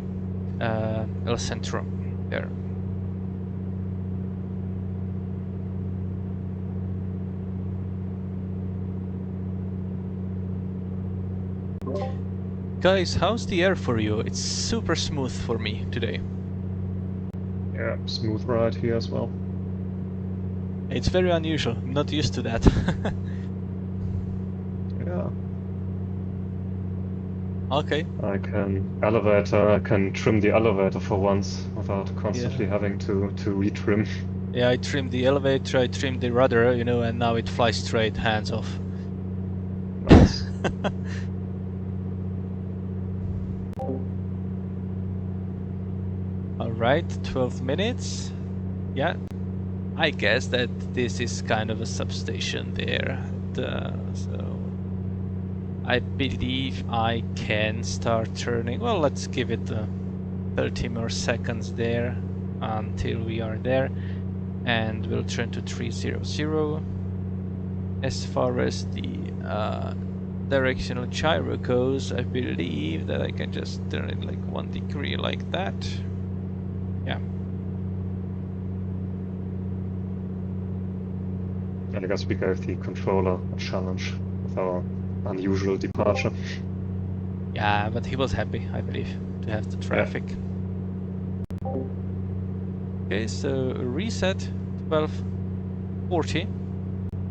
El Centro there. Guys, how's the air for you? It's super smooth for me today. Yeah, smooth ride here as well. It's very unusual. I'm not used to that. Yeah. Okay. I can trim the elevator for once without constantly having to retrim. Yeah, I trimmed the elevator, I trimmed the rudder, you know, and now it flies straight, hands off. Nice. Alright, 12 minutes. Yeah, I guess that this is kind of a substation there. So I believe I can start turning. Well, let's give it 30 more seconds there until we are there. And we'll turn to 300. As far as the directional gyro goes, I believe that I can just turn it like 1 degree like that. Yeah. And I guess we gave the controller a challenge with our unusual departure. Yeah, but he was happy, I believe, to have the traffic. Yeah. Okay, so reset 1240,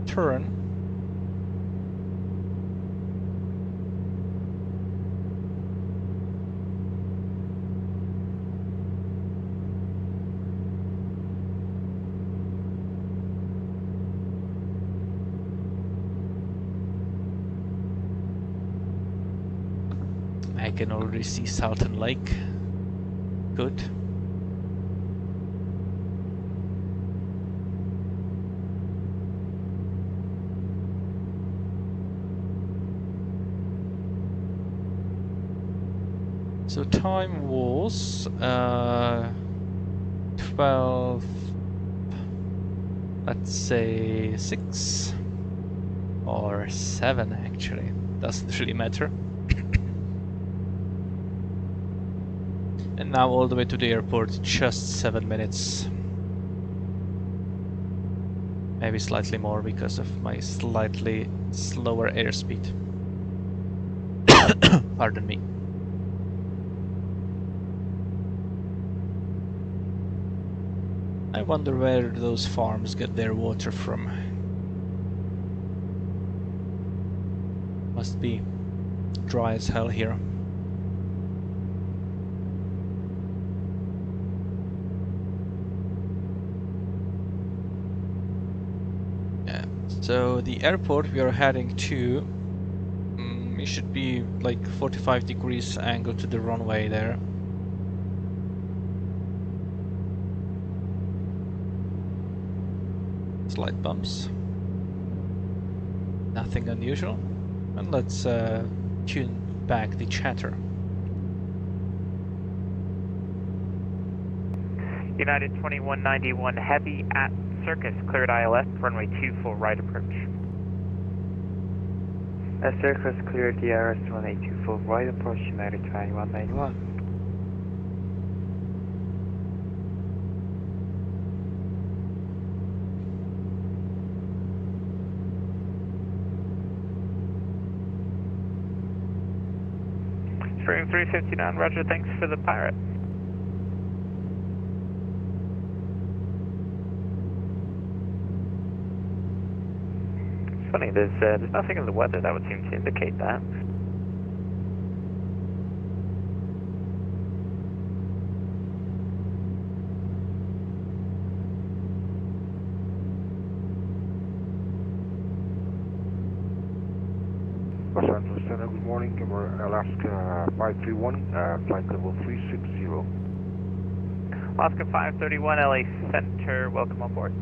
turn. I can already see Salton Lake. Good. So time was 12, let's say 6 or 7 actually, doesn't really matter. And now all the way to the airport, just 7 minutes. Maybe slightly more because of my slightly slower airspeed. Pardon me. I wonder where those farms get their water from. Must be dry as hell here. Yeah. So the airport we are heading to, it should be like 45 degrees angle to the runway there. Slight bumps. Nothing unusual. And let's tune back the chatter. United 2191 Heavy at Circus, cleared ILS, runway 24 right approach. At Circus, cleared DRS, runway 24 right approach, United 2191. Stream 359, roger, thanks for the pirate. It's funny, there's nothing in the weather that would seem to indicate that. Los Angeles Center, good morning. We're Alaska 531, flight level 360. Alaska 531, LA Center, welcome on board.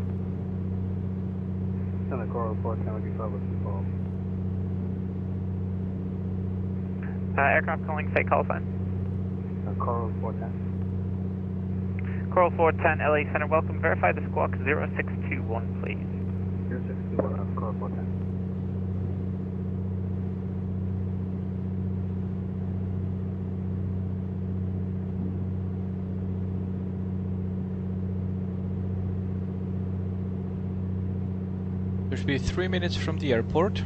Center Coral 410, looking forward to the call. Aircraft calling, say call sign. Coral 410. Coral 410, LA Center, welcome. Verify the squawk 0621, please. 0621, Coral 410. There should be 3 minutes from the airport.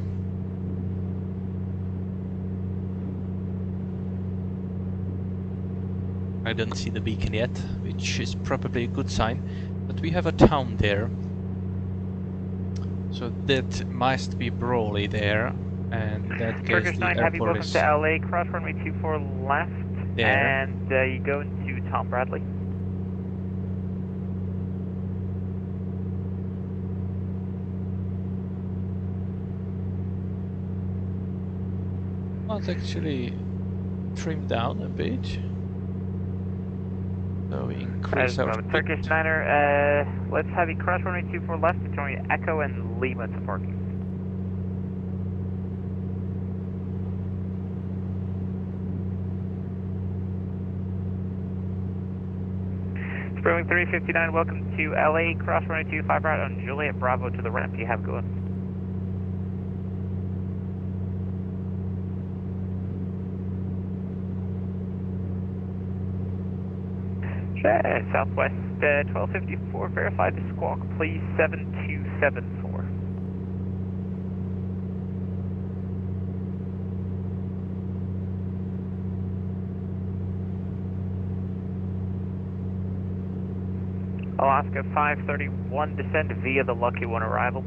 I don't see the beacon yet, which is probably a good sign, but we have a town there. So that must be Brawley there, and that guess Turkish the 9 Heavy, airport welcome is to LA, cross runway 24 left, there. and you go into Tom Bradley. might actually trim down a bit. So we increase our speed. Turkish Niner, let's have you cross runway 24 left to join Echo and Lima to parking. Spring 359, welcome to LA, cross runway 25 right on Juliet Bravo to the ramp. You have going. Southwest 1254, verify the squawk, please 7274. Alaska 531, descend via the Lucky One arrival.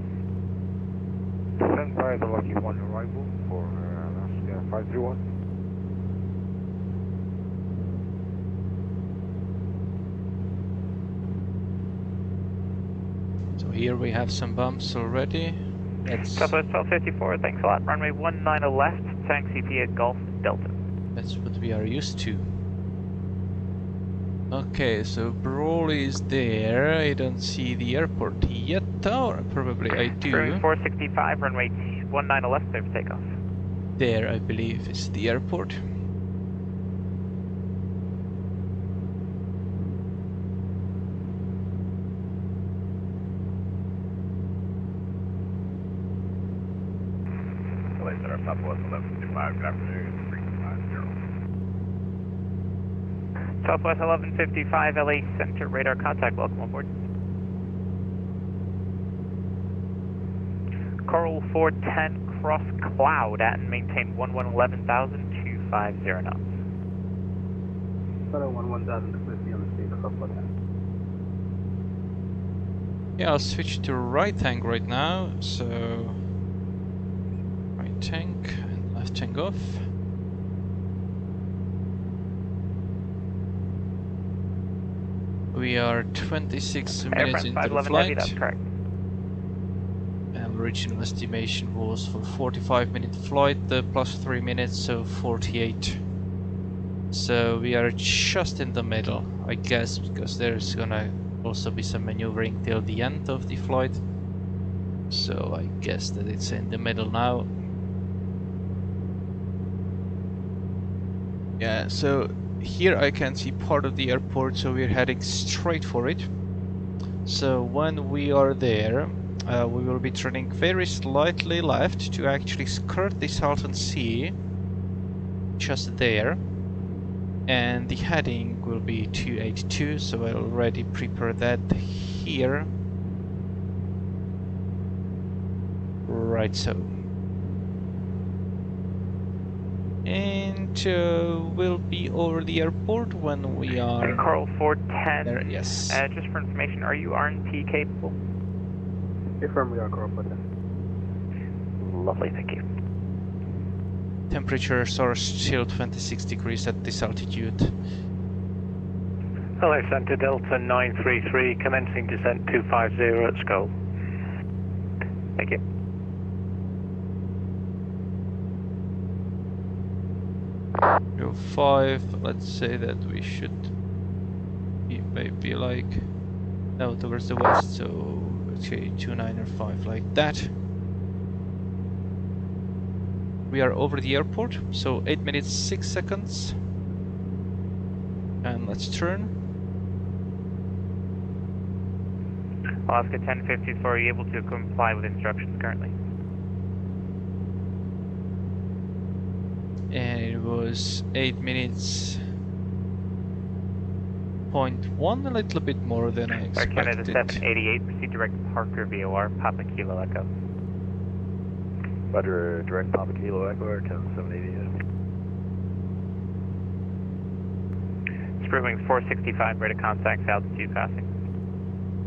Descend via the Lucky One arrival for Alaska 531. Here we have some bumps already. Southwest 1254, thanks a lot. Runway 19 left, taxi via Golf Delta. That's what we are used to. Okay, so Brawley is there. I don't see the airport yet, or probably I do. Runway 465, runway 19 left, clear for takeoff. There, I believe, is the airport. Southwest 1155, good afternoon, 350. Southwest 1155, LA Center, radar contact, welcome aboard. Coral 410, cross cloud at and maintain 11,000, 250 knots. 11,000 to 50 on the speed of Cockpit. Yeah, I'll switch to right tank right now, so... right tank and left tank off. We are 26 minutes into the flight. Heavy, that's correct. Original estimation was for 45-minute flight, plus 3 minutes, so 48. So we are just in the middle, I guess, because there's gonna also be some maneuvering till the end of the flight. So I guess that it's in the middle now. Yeah, so here I can see part of the airport, so we're heading straight for it. So when we are there, we will be turning very slightly left to actually skirt the Salton Sea, just there. And the heading will be 282, so I already prepared that here. Right, so. And we'll be over the airport when we are... Coral 410. There, yes. Just for information, are you RNP capable? Confirm we are Coral 410. Lovely, thank you. Temperatures are still 26 degrees at this altitude. Hello, Center Delta 933, commencing descent 250 at Skull. Thank you. Go 5, let's say that we should be maybe like now towards the west, so okay, 29 or 5 like that. We are over the airport, so 8 minutes 6 seconds. And let's turn. Alaska 1054, are you able to comply with instructions currently? And it was 8 minutes 0.1, a little bit more than I expected. Canada 788, proceed direct Parker VOR, Papa Kilo Echo. Roger, direct Papa Kilo Echo, 10788. Spring 465, rate of contact, altitude passing.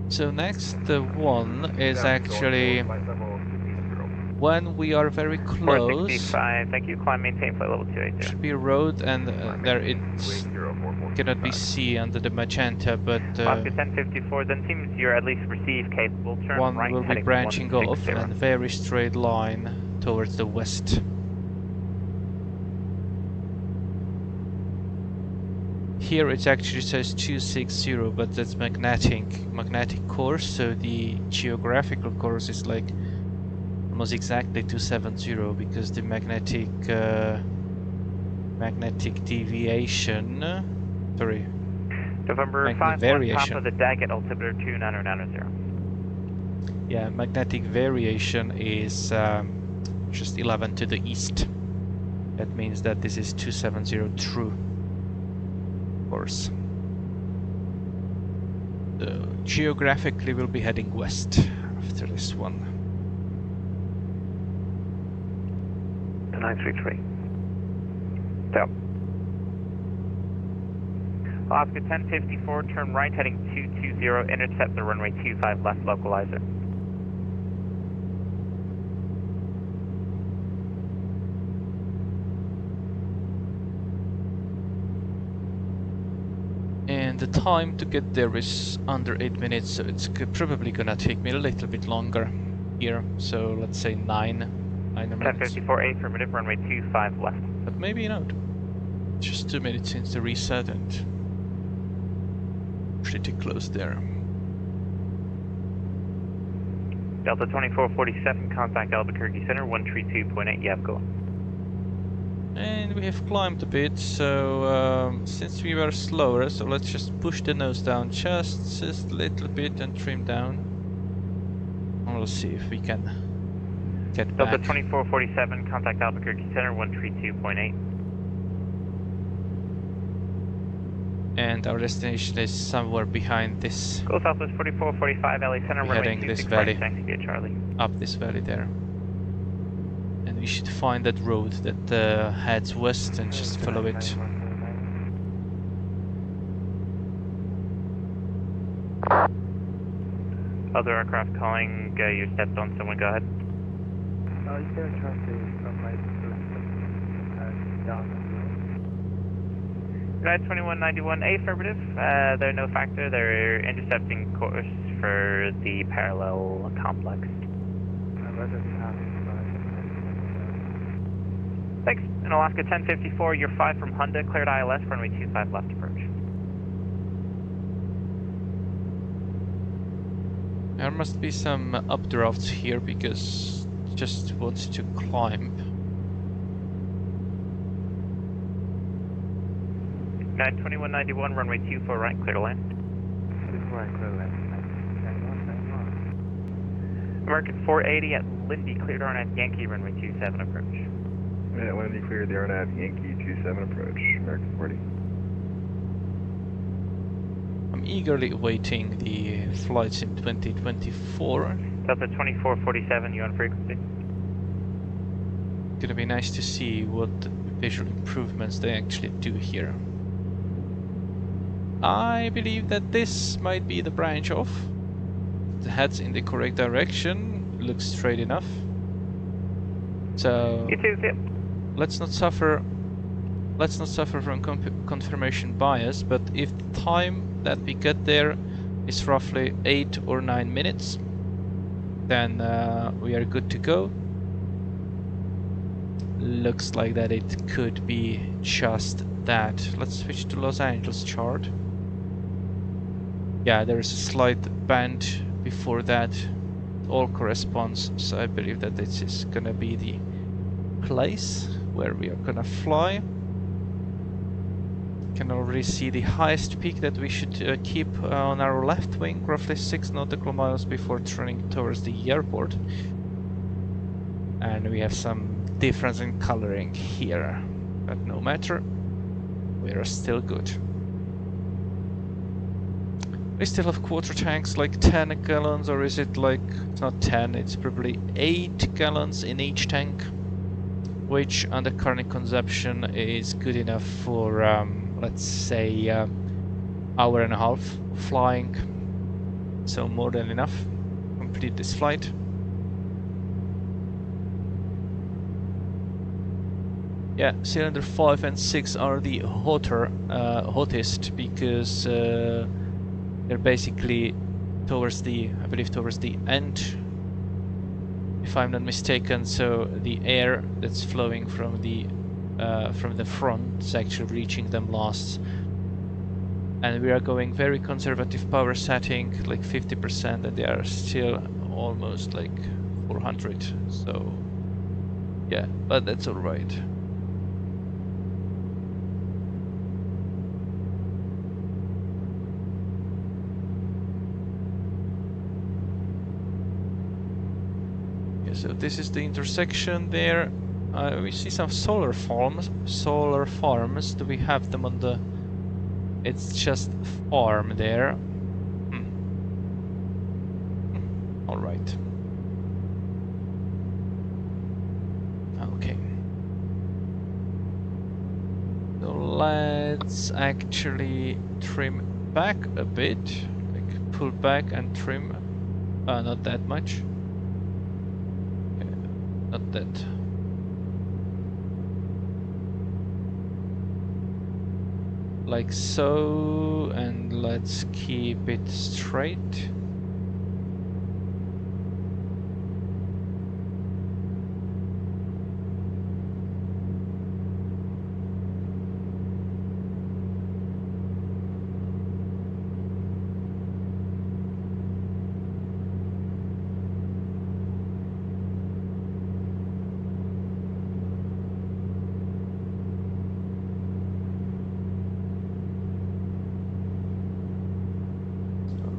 So next one is actually when we are very close. 465, thank you, climb maintain flight level 280. Should be a road, and there it cannot be C under the magenta, but Alaska 1054, then seems you're at least receive capable. Turn one right, will be heading branching off 160. and very straight line towards the west. Here it actually says 260, but that's magnetic course, so the geographical course is like almost exactly 270 because the magnetic deviation, sorry, November magnetic 5-1, variation. top of the deck at altimeter 29090. Yeah, magnetic variation is just 11 to the east. That means that this is 270 true course. So geographically we'll be heading west after this one. 933. Down. Alaska 1054, turn right heading 220, intercept the runway 25 left localizer. And the time to get there is under 8 minutes, so it's probably gonna take me a little bit longer here. So let's say 9 minutes. 1054, affirmative, runway 25 left. But maybe not. Just 2 minutes since the reset and pretty close there. Delta 2447, contact Albuquerque Center, 132.8, you have go. And we have climbed a bit, so since we were slower, so let's just push the nose down just a little bit and trim down. And we'll see if we can get back. Delta 2447, contact Albuquerque Center, 132.8. And our destination is somewhere behind this. Go Southwest 4445, LA Center, We're runway heading this 26 valley. right, taxi via Charlie. Up this valley there. And we should find that road that heads west and just follow it. Other aircraft calling, your steps on, someone go ahead. You can try to provide down. United 2191, affirmative. They're no factor, they're intercepting course for the parallel complex. Thanks. In Alaska 1054, you're 5 from Honda, cleared ILS, runway 25 left approach. There must be some updrafts here because it just wants to climb. United 2191, runway 24 right, clear to land. Right, clear to land. 91. American 480 at Lindy, cleared RNAV Yankee, runway 27 approach. Yeah, Lindy cleared the RNAV Yankee 27 approach, American 40. I'm eagerly awaiting the flights in 2024. Delta 2447, you on frequency? Gonna be nice to see what visual improvements they actually do here. I believe that this might be the branch off. It heads in the correct direction, looks straight enough. So It is, yep. let's not suffer from confirmation bias, but if the time that we get there is roughly 8 or 9 minutes, then we are good to go. Looks like that it could be just that. Let's switch to Los Angeles chart. Yeah, there is a slight bend before that. It all corresponds, so I believe that this is gonna be the place where we are gonna fly. Can already see the highest peak that we should keep on our left wing, roughly 6 nautical miles before turning towards the airport. And we have some difference in coloring here, but no matter, we are still good. We still have quarter tanks, like 10 gallons, or is it like, it's not 10, it's probably 8 gallons in each tank, which under current consumption is good enough for let's say hour and a half flying, so more than enough to complete this flight. Yeah, cylinder 5 and 6 are the hottest because they're basically towards the, I believe towards the end, if I'm not mistaken, so the air that's flowing from the front is actually reaching them last. And we are going very conservative power setting, like 50%, and they are still almost like 400. So yeah, but that's all right. Yeah, so this is the intersection there. We see some solar farms. Solar farms. Do we have them on the? It's just farm there. All right. Okay. So let's actually trim back a bit, like pull back and trim. Not that much. Okay. Not that. Like so, and let's keep it straight.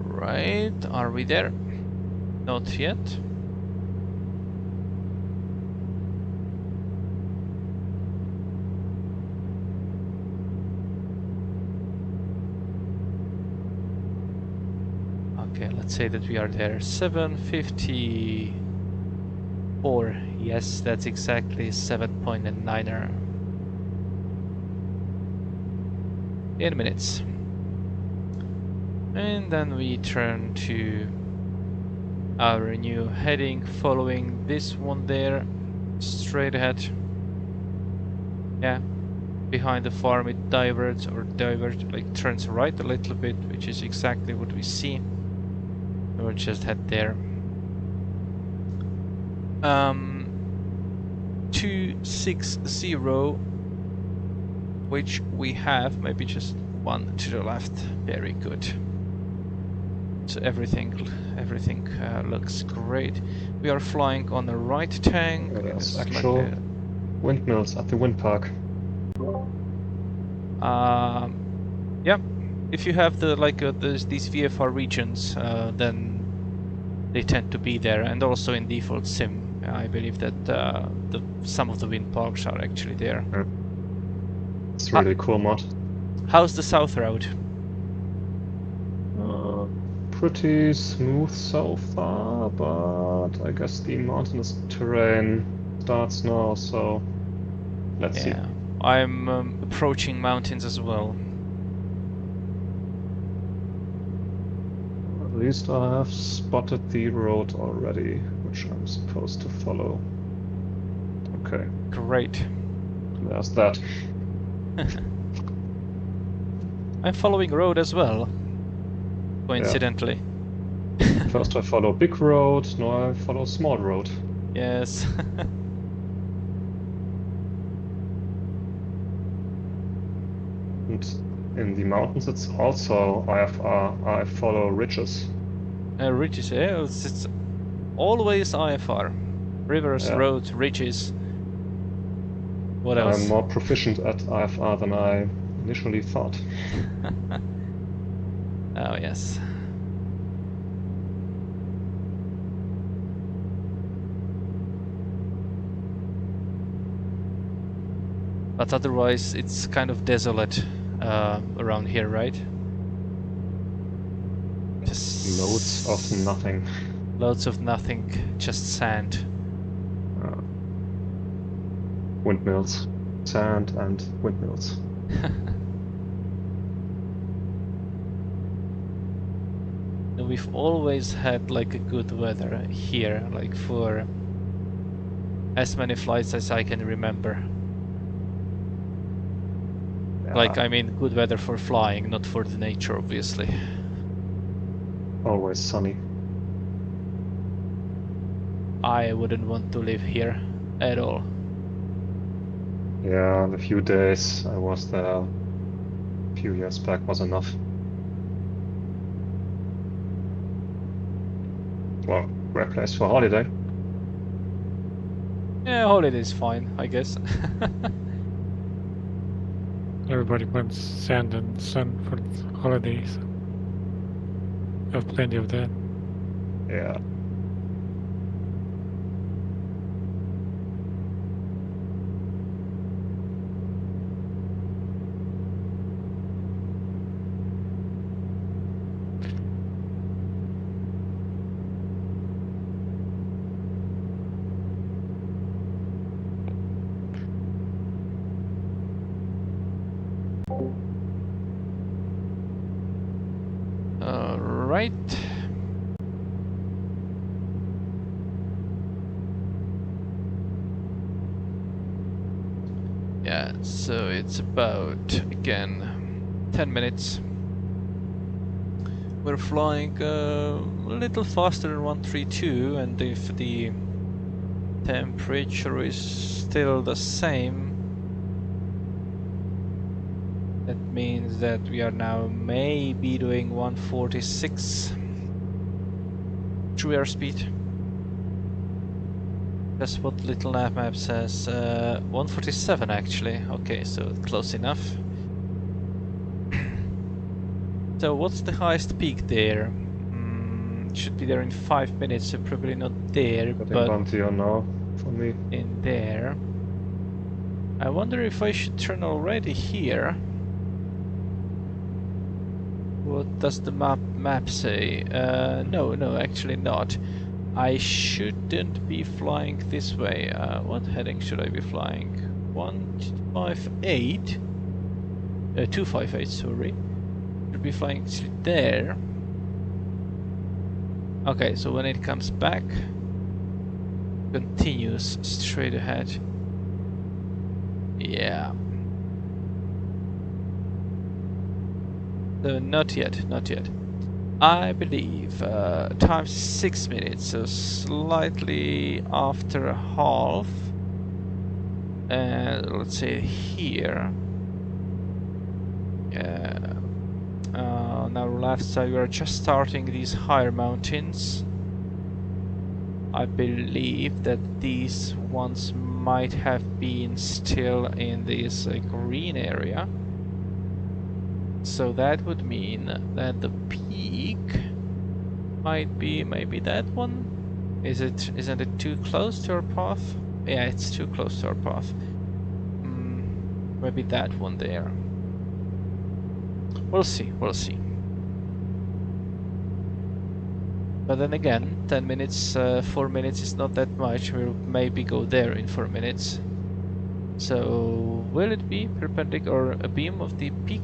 Right, are we there? Not yet. Okay, let's say that we are there. 754. Yes, that's exactly 7.9er in minutes. And then we turn to our new heading, following this one there, straight ahead. Yeah, behind the farm it diverts, like turns right a little bit, which is exactly what we see. We'll just head there. 260, which we have, maybe just one to the left. Very good. So everything looks great. We are flying on the right tank. There's actual windmills at the wind park. Yeah. If you have the these VFR regions, then they tend to be there, and also in default sim, I believe that some of the wind parks are actually there. It's really cool mod. How's the south road? Pretty smooth so far, but I guess the mountainous terrain starts now, so let's see. I'm approaching mountains as well. At least I have spotted the road already, which I'm supposed to follow. Okay. Great. There's that. I'm following road as well. Coincidentally. Yeah. First I follow big road, now I follow small road. Yes. And in the mountains it's also IFR. I follow ridges. Ridges, yeah, it's always IFR. Rivers, roads, ridges. What else? I'm more proficient at IFR than I initially thought. Oh, yes. But otherwise, it's kind of desolate around here, right? Just loads of nothing. Loads of nothing, just sand. Windmills. Sand and windmills. We've always had like a good weather here, like for as many flights as I can remember. Yeah. Like, I mean, good weather for flying, not for the nature, obviously. Always sunny. I wouldn't want to live here at all. Yeah, the few days I was there a few few years back was enough. Well, great place for holiday. Yeah, holiday's fine, I guess. Everybody wants sand and sun for the holidays. We have plenty of that. Yeah. Alright. Yeah, so it's about, again, 10 minutes. We're flying a little faster than 132, and if the temperature is still the same, that means that we are now maybe doing 146 true airspeed. That's what little nav map says. 147 actually. Okay, so close enough. So what's the highest peak there? Should be there in 5 minutes, so probably not there, But but bounty on now for me. in there. I wonder if I should turn already here. What does the map say? No, actually not. I shouldn't be flying this way. What heading should I be flying? 158? 258, sorry. Should be flying to there. Okay, so when it comes back, continues straight ahead. Yeah. So not yet, not yet. I believe times 6 minutes, so slightly after half. And let's say here. Yeah. Now left side, we are just starting these higher mountains. I believe that these ones might have been still in this green area. So that would mean that the peak might be maybe that one. Isn't it too close to our path? Yeah, it's too close to our path. Maybe that one there. We'll see, we'll see. But then again, 10 minutes, 4 minutes is not that much. We'll maybe go there in 4 minutes. So will it be perpendicular or a beam of the peak?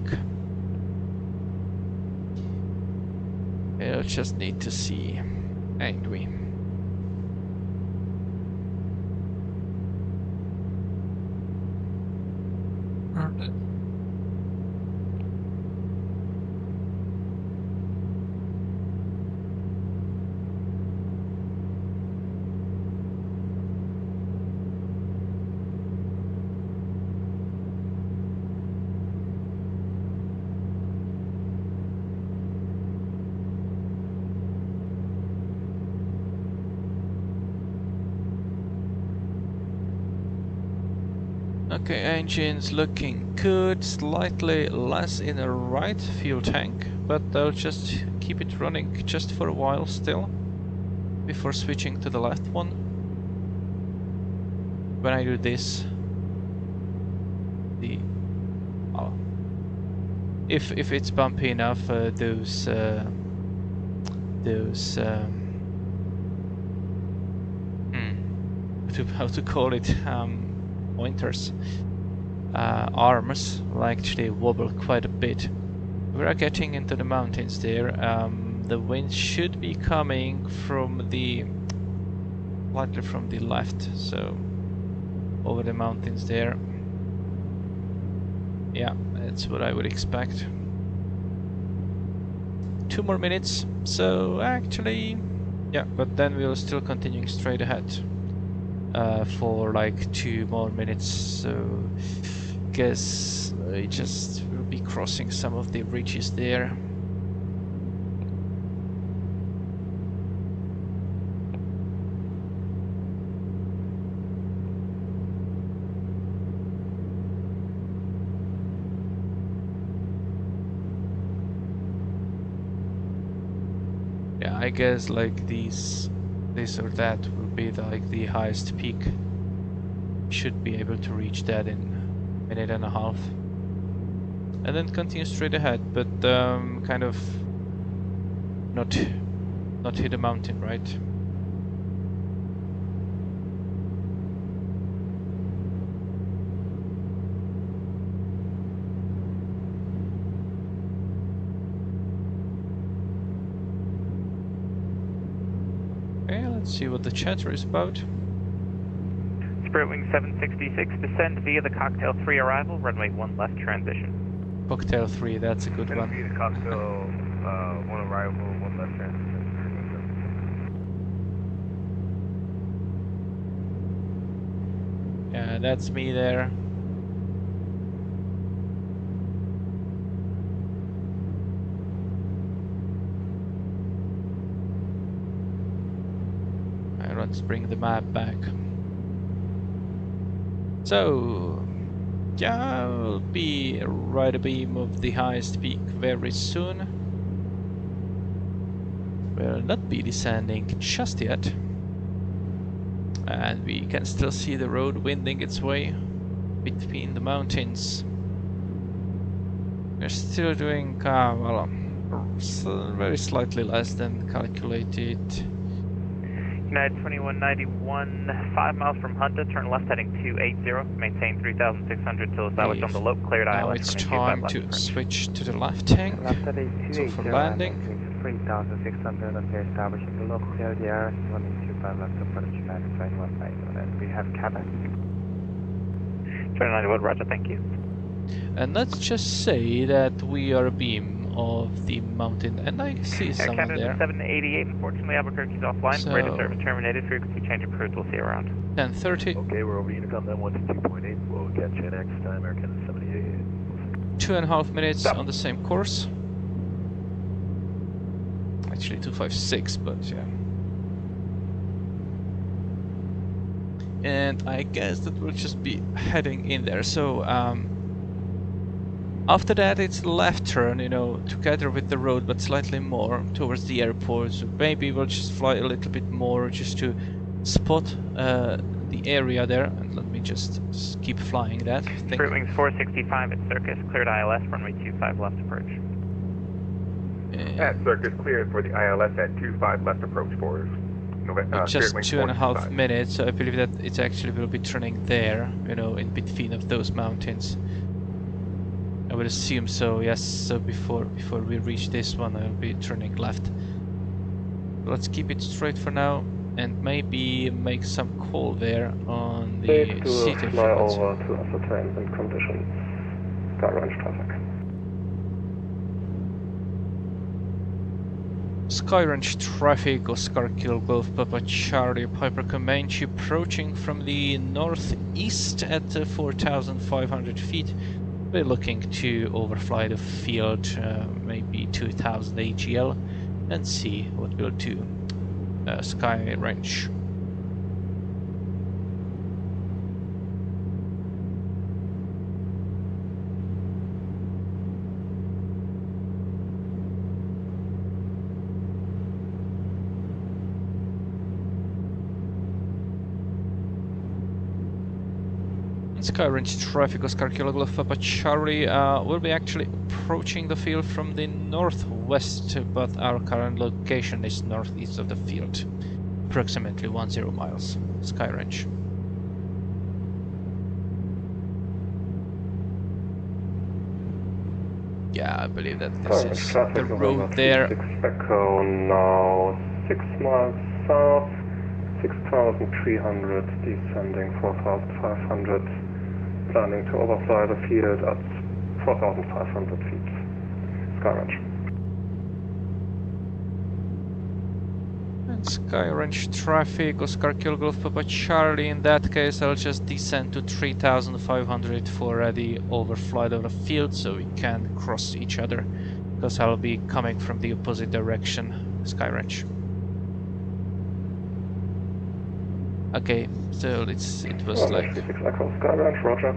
We'll just need to see, ain't we? Okay, engine's looking good, slightly less in the right fuel tank, but I'll just keep it running just for a while still, before switching to the left one. When I do this, if it's bumpy enough, those how to call it, pointers, arms will actually wobble quite a bit. We are getting into the mountains there. The wind should be coming from the slightly from the left, so over the mountains there. Yeah, that's what I would expect. 2 more minutes, so actually, yeah, but then we'll still continuing straight ahead for like 2 more minutes, so guess I just will be crossing some of the ridges there. Yeah, I guess like this or that will be like the highest peak. Should be able to reach that in a minute and a half. And then continue straight ahead, but kind of not hit a mountain, right? Okay, let's see what the chatter is about. Spirit Wing 766, descend via the Cocktail 3 arrival, runway 1 left transition. Cocktail 3, that's a good one. Via the Cocktail 1 arrival, 1 left transition. Yeah, that's me there. Let's bring the map back. So, yeah, I'll be right abeam of the highest peak very soon. Will not be descending just yet. And we can still see the road winding its way between the mountains. We're still doing, well, very slightly less than calculated. United 2191, 5 miles from Hunter, turn left heading 280, maintain 3,600 till established on the lope, cleared ILS. Now it's time to switch to the left tank. So for landing. 3,600 and we're establishing the lope, clear the air, 125 left approach, United 2191, and we have cabin. 291, roger, thank you. And let's just say that we are abeam of the mountain, and I see someone there. 788, unfortunately Albuquerque's offline, So, rate of service terminated, frequency change approved, we'll see you around. 10:30. Okay, we're over Unicom then 1-2.8, we'll catch you next time, American 78. 2.5 minutes on the same course. Actually 256, but yeah. And I guess that we'll just be heading in there. So after that it's left turn, you know, together with the road, but slightly more towards the airport. So maybe we'll just fly a little bit more just to spot the area there. And let me just keep flying that. Spirit Wings 465 at Circus, cleared ILS, runway 25 left approach. At Circus, cleared for the ILS at 25 left approach for just 2.5 minutes, so I believe that it actually will be turning there, you know, in between of those mountains. I would assume so, yes. So before we reach this one, I'll be turning left. Let's keep it straight for now, and maybe make some call there on the CT frequency. Fly over to ascertain wind conditions, Skyrange traffic. Skyrange traffic, Oscar Kilo Golf Papa Charlie Piper Comanche approaching from the northeast at 4,500 feet. We're looking to overfly the field, maybe 2,000 AGL, and see what we'll do. Skyrange. Skyrange traffic, Oscar Kilo Golf Papa Charlie, will be actually approaching the field from the northwest, but our current location is northeast of the field, approximately 10 miles. Skyrange. Yeah, I believe that this is the road there. Echo now 6 miles south, 6,300, descending 4,500. Planning to overfly the field at 4,500 feet. Skyrange. And Sky Range traffic, Oscar Kilo Golf Papa Charlie. In that case, I'll just descend to 3,500 for the overflight of the field so we can cross each other, because I'll be coming from the opposite direction, Sky Range. Okay, so it was like... 36 Echo, Sky Range, roger.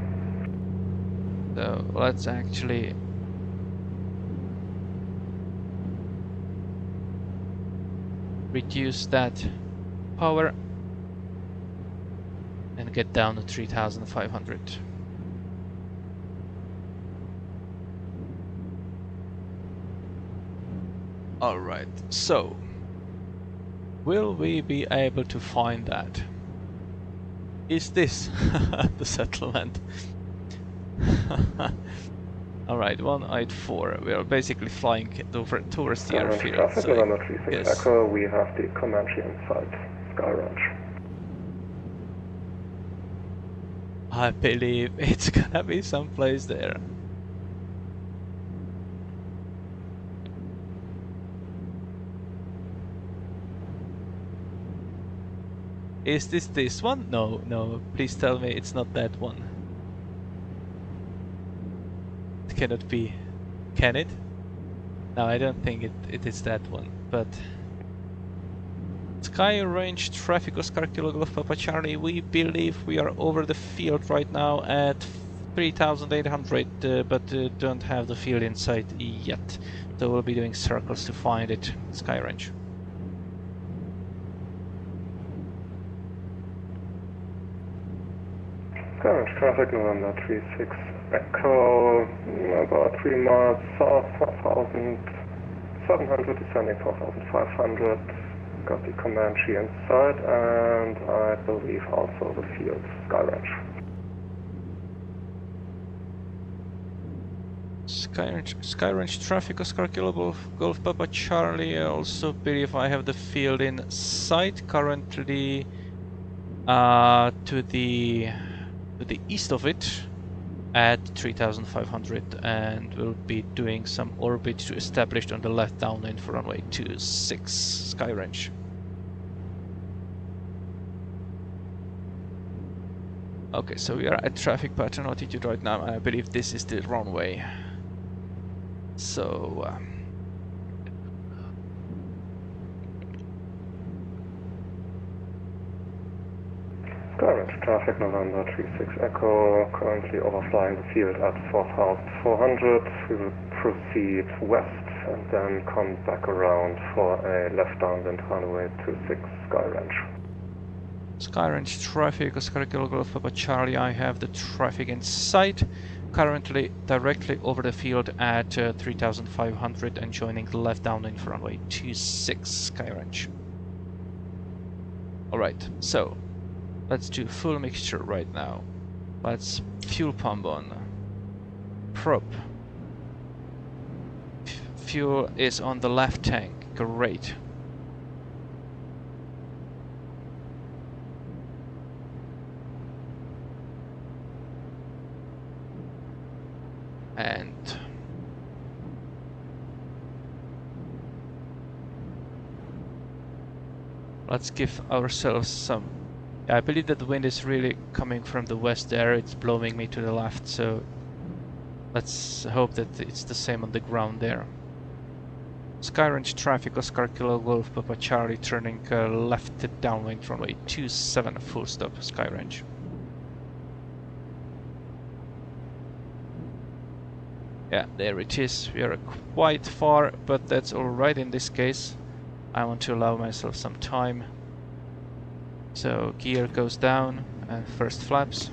So let's actually... reduce that power and get down to 3,500. Alright, so will we be able to find that? Is this the settlement? Alright, 184. We are basically flying towards the airfield. Traffic, So November 36 yes. Echo, we have the Comanche in sight, Sky Range. I believe it's gonna be someplace there. Is this one? No, no, please tell me it's not that one. It cannot be. Can it? No, I don't think it is that one, but... Sky Range traffic, Oscar Kilo Golf Papa Charlie, we believe we are over the field right now at 3,800, but don't have the field in sight yet. So we'll be doing circles to find it, Sky Range. Sky Range traffic, November 36 Echo, about 3 miles south, 4,700, descending 4,500. Got the Comanche in sight, and I believe also the field, Sky Range. Sky Range traffic, Oscar Kilo Golf Papa Charlie. I also believe I have the field in sight currently to the east of it at 3,500, and we'll be doing some orbit to establish on the left downwind for runway 26 Sky Range. Okay, so we are at traffic pattern altitude right now, and I believe this is the runway. So Sky Range traffic, November 36 Echo, currently overflying the field at 4,400. We will proceed west and then come back around for a left downwind runway 26 Sky Range. Sky Range traffic, Oscar Kilo Golf Papa Charlie, I have the traffic in sight, currently directly over the field at 3,500 and joining the left downwind for runway 26 Sky Range. Alright, so let's do full mixture right now. Let's fuel pump on. Prop. Fuel is on the left tank, great. And let's give ourselves some... I believe that the wind is really coming from the west there, it's blowing me to the left, so let's hope that it's the same on the ground there. Sky Range traffic, Oscar Kilo Golf Papa Charlie, turning left downwind runway 27 full stop Sky Range. Yeah, there it is. We are quite far, but that's alright in this case. I want to allow myself some time. So gear goes down and first flaps.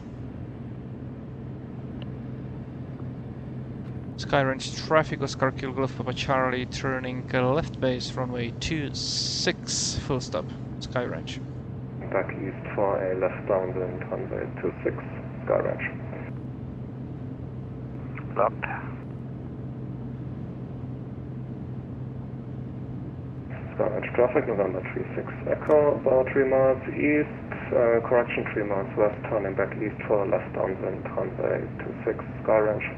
Sky Range traffic, Oscar Kilo Golf Papa Charlie, turning left base runway 26 full stop Sky Range. Back east for a left downwind runway 26 Sky Range. Locked. Sky Range traffic, November 36 Echo, about 3 miles east, correction 3 miles west, turning back east for left downwind runway 26 Sky Range.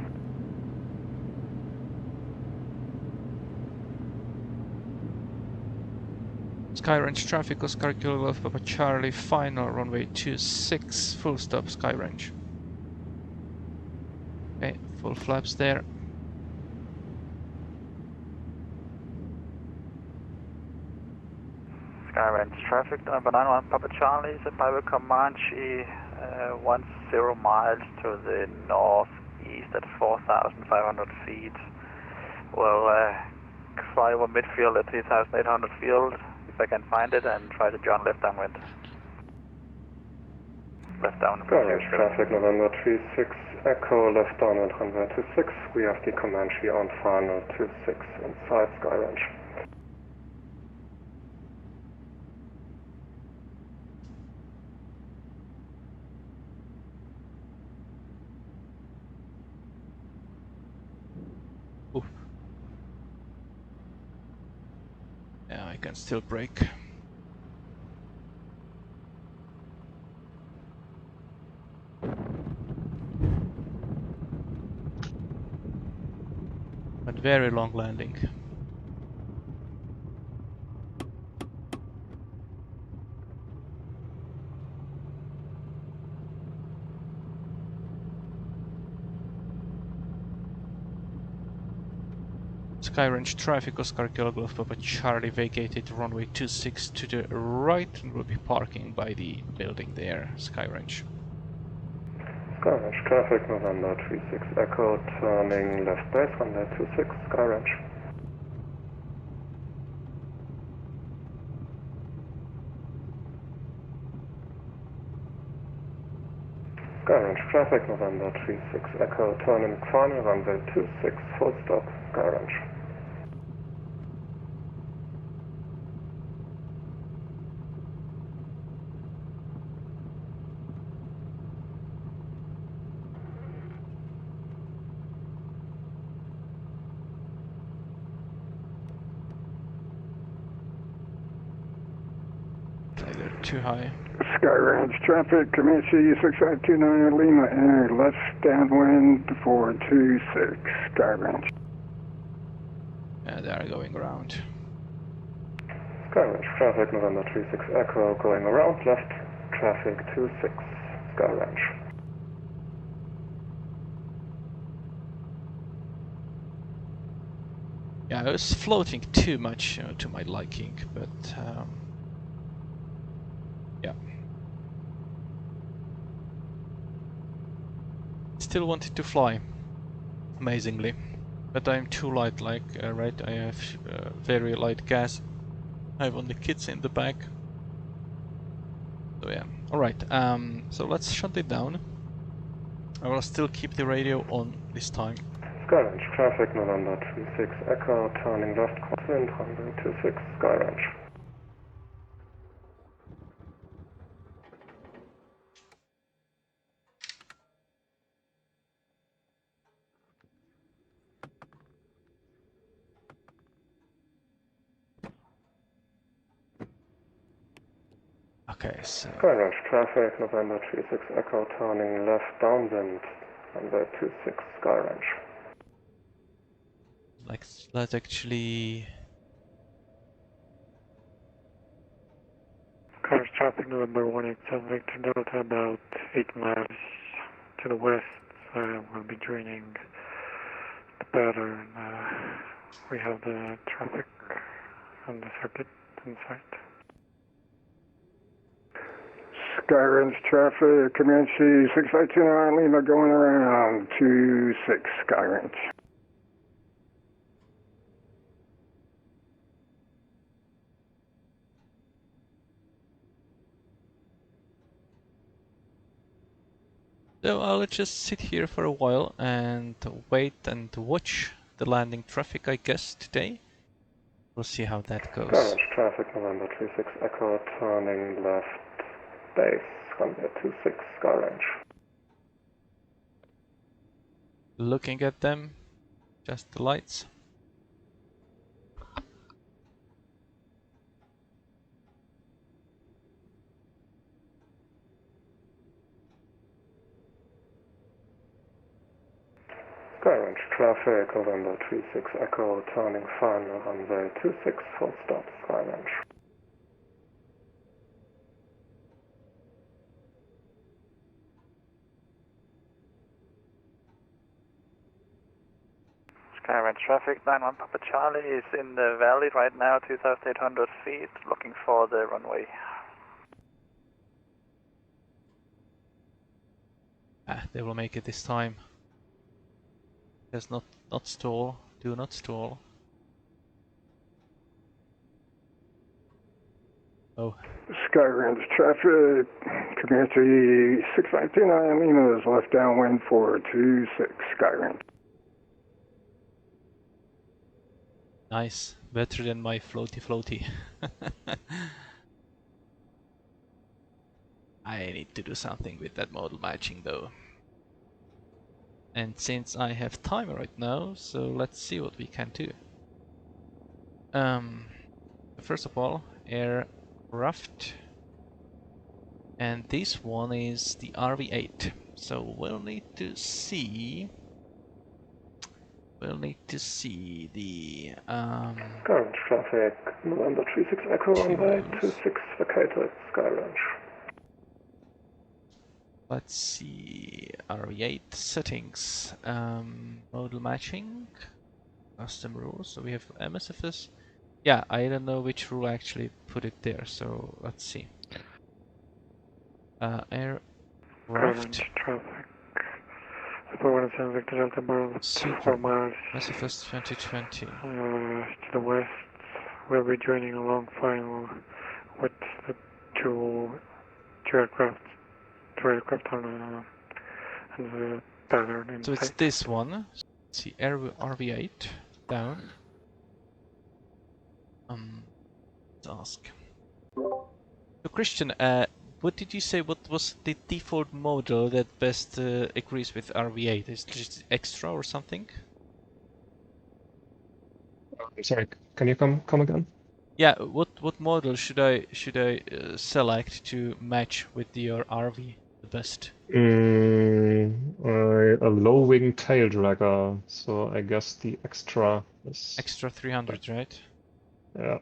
Skyrange traffic, Oscar Kilo Golf Papa Charlie, final runway 26, full stop Skyrange. Okay, full flaps there. Skyrange traffic, number 91 Papa Charlie, set by the Comanche, 10 miles to the northeast at 4,500 feet. We'll fly over midfield at 3,800 field, if I can find it, and try to join left downwind. Left downwind. Skyrange traffic, November 36, Echo, left downwind runway 26. We have the Comanche on final 26 inside Skyrange. Oof. Yeah, I can still brake. But very long landing. Skyrange traffic, Oscar Kilo Golf Papa Charlie vacated runway 26 to the right and will be parking by the building there, Skyrange. Skyrange traffic, November 36 Echo, turning left base, runway 26, Skyrange. Skyrange traffic, November 36 Echo, turning final, runway 26, full stop, Skyrange. They're too high. Skyrange traffic, Comanche 6529 Lima, enter left downwind 426, Skyrange. Yeah, they are going around. Skyrange traffic, November 36 Echo, going around left, traffic 26, Skyrange. Yeah, I was floating too much to my liking, but yeah. Still wanted to fly, amazingly, but I'm too light. Like right, I have very light gas. I have only kids in the back. So yeah. All right. So let's shut it down. I will still keep the radio on this time. Skyrange traffic, November 36 Echo, turning left crosswind, runway 26, Skyrange. Okay, so Skyrange traffic, November 36 Echo, turning left downwind, runway 26, Skyrange. like let's actually. Skyrange traffic, November 187 Victor Delta, about 8 miles to the west. We'll be joining the pattern. We have the traffic on the circuit inside. Skyrange traffic, Comanche 6529 Lima, going around 26, Skyrange. So I'll just sit here for a while and wait and watch the landing traffic, I guess, today. We'll see how that goes. Skyrange traffic, November 36 Echo, turning left base, runway 26, Skyrange. Looking at them, just the lights. Skyrange traffic, November 36 Echo, turning final, runway 26, full stop, Skyrange. traffic 91 Papa Charlie is in the valley right now, 2,800 feet, looking for the runway. They will make it this time. There's not stall. Do not stall. Oh. Skyrange traffic, Comanche 6529 Lima is left downwind for 26 Skyrange. Nice. Better than my floaty. I need to do something with that model matching though. And since I have time right now, so let's see what we can do. First of all, aircraft. And this one is the RV8. So we'll need to see the Current traffic, November 36 Echo runway 26 vacated Skyrange. Let's see, RV8 settings, modal matching, custom rules. So we have MSFS. Yeah, I don't know which rule actually put it there. So let's see. Aircraft. Traffic. Support 1 Victor Delta Barrel 4 miles. MSFS 2020. To the west, we'll be joining a long final with the two aircraft on the pattern in So it's this one. Let's see, RV8 down. Let's ask. So Christian, what did you say? What was the default model that best agrees with RV8? Is it just extra or something? I'm sorry. Can you come again? Yeah. What model should I select to match with your RV the best? A low wing tail dragger. So I guess the extra is extra 300, right? Yeah.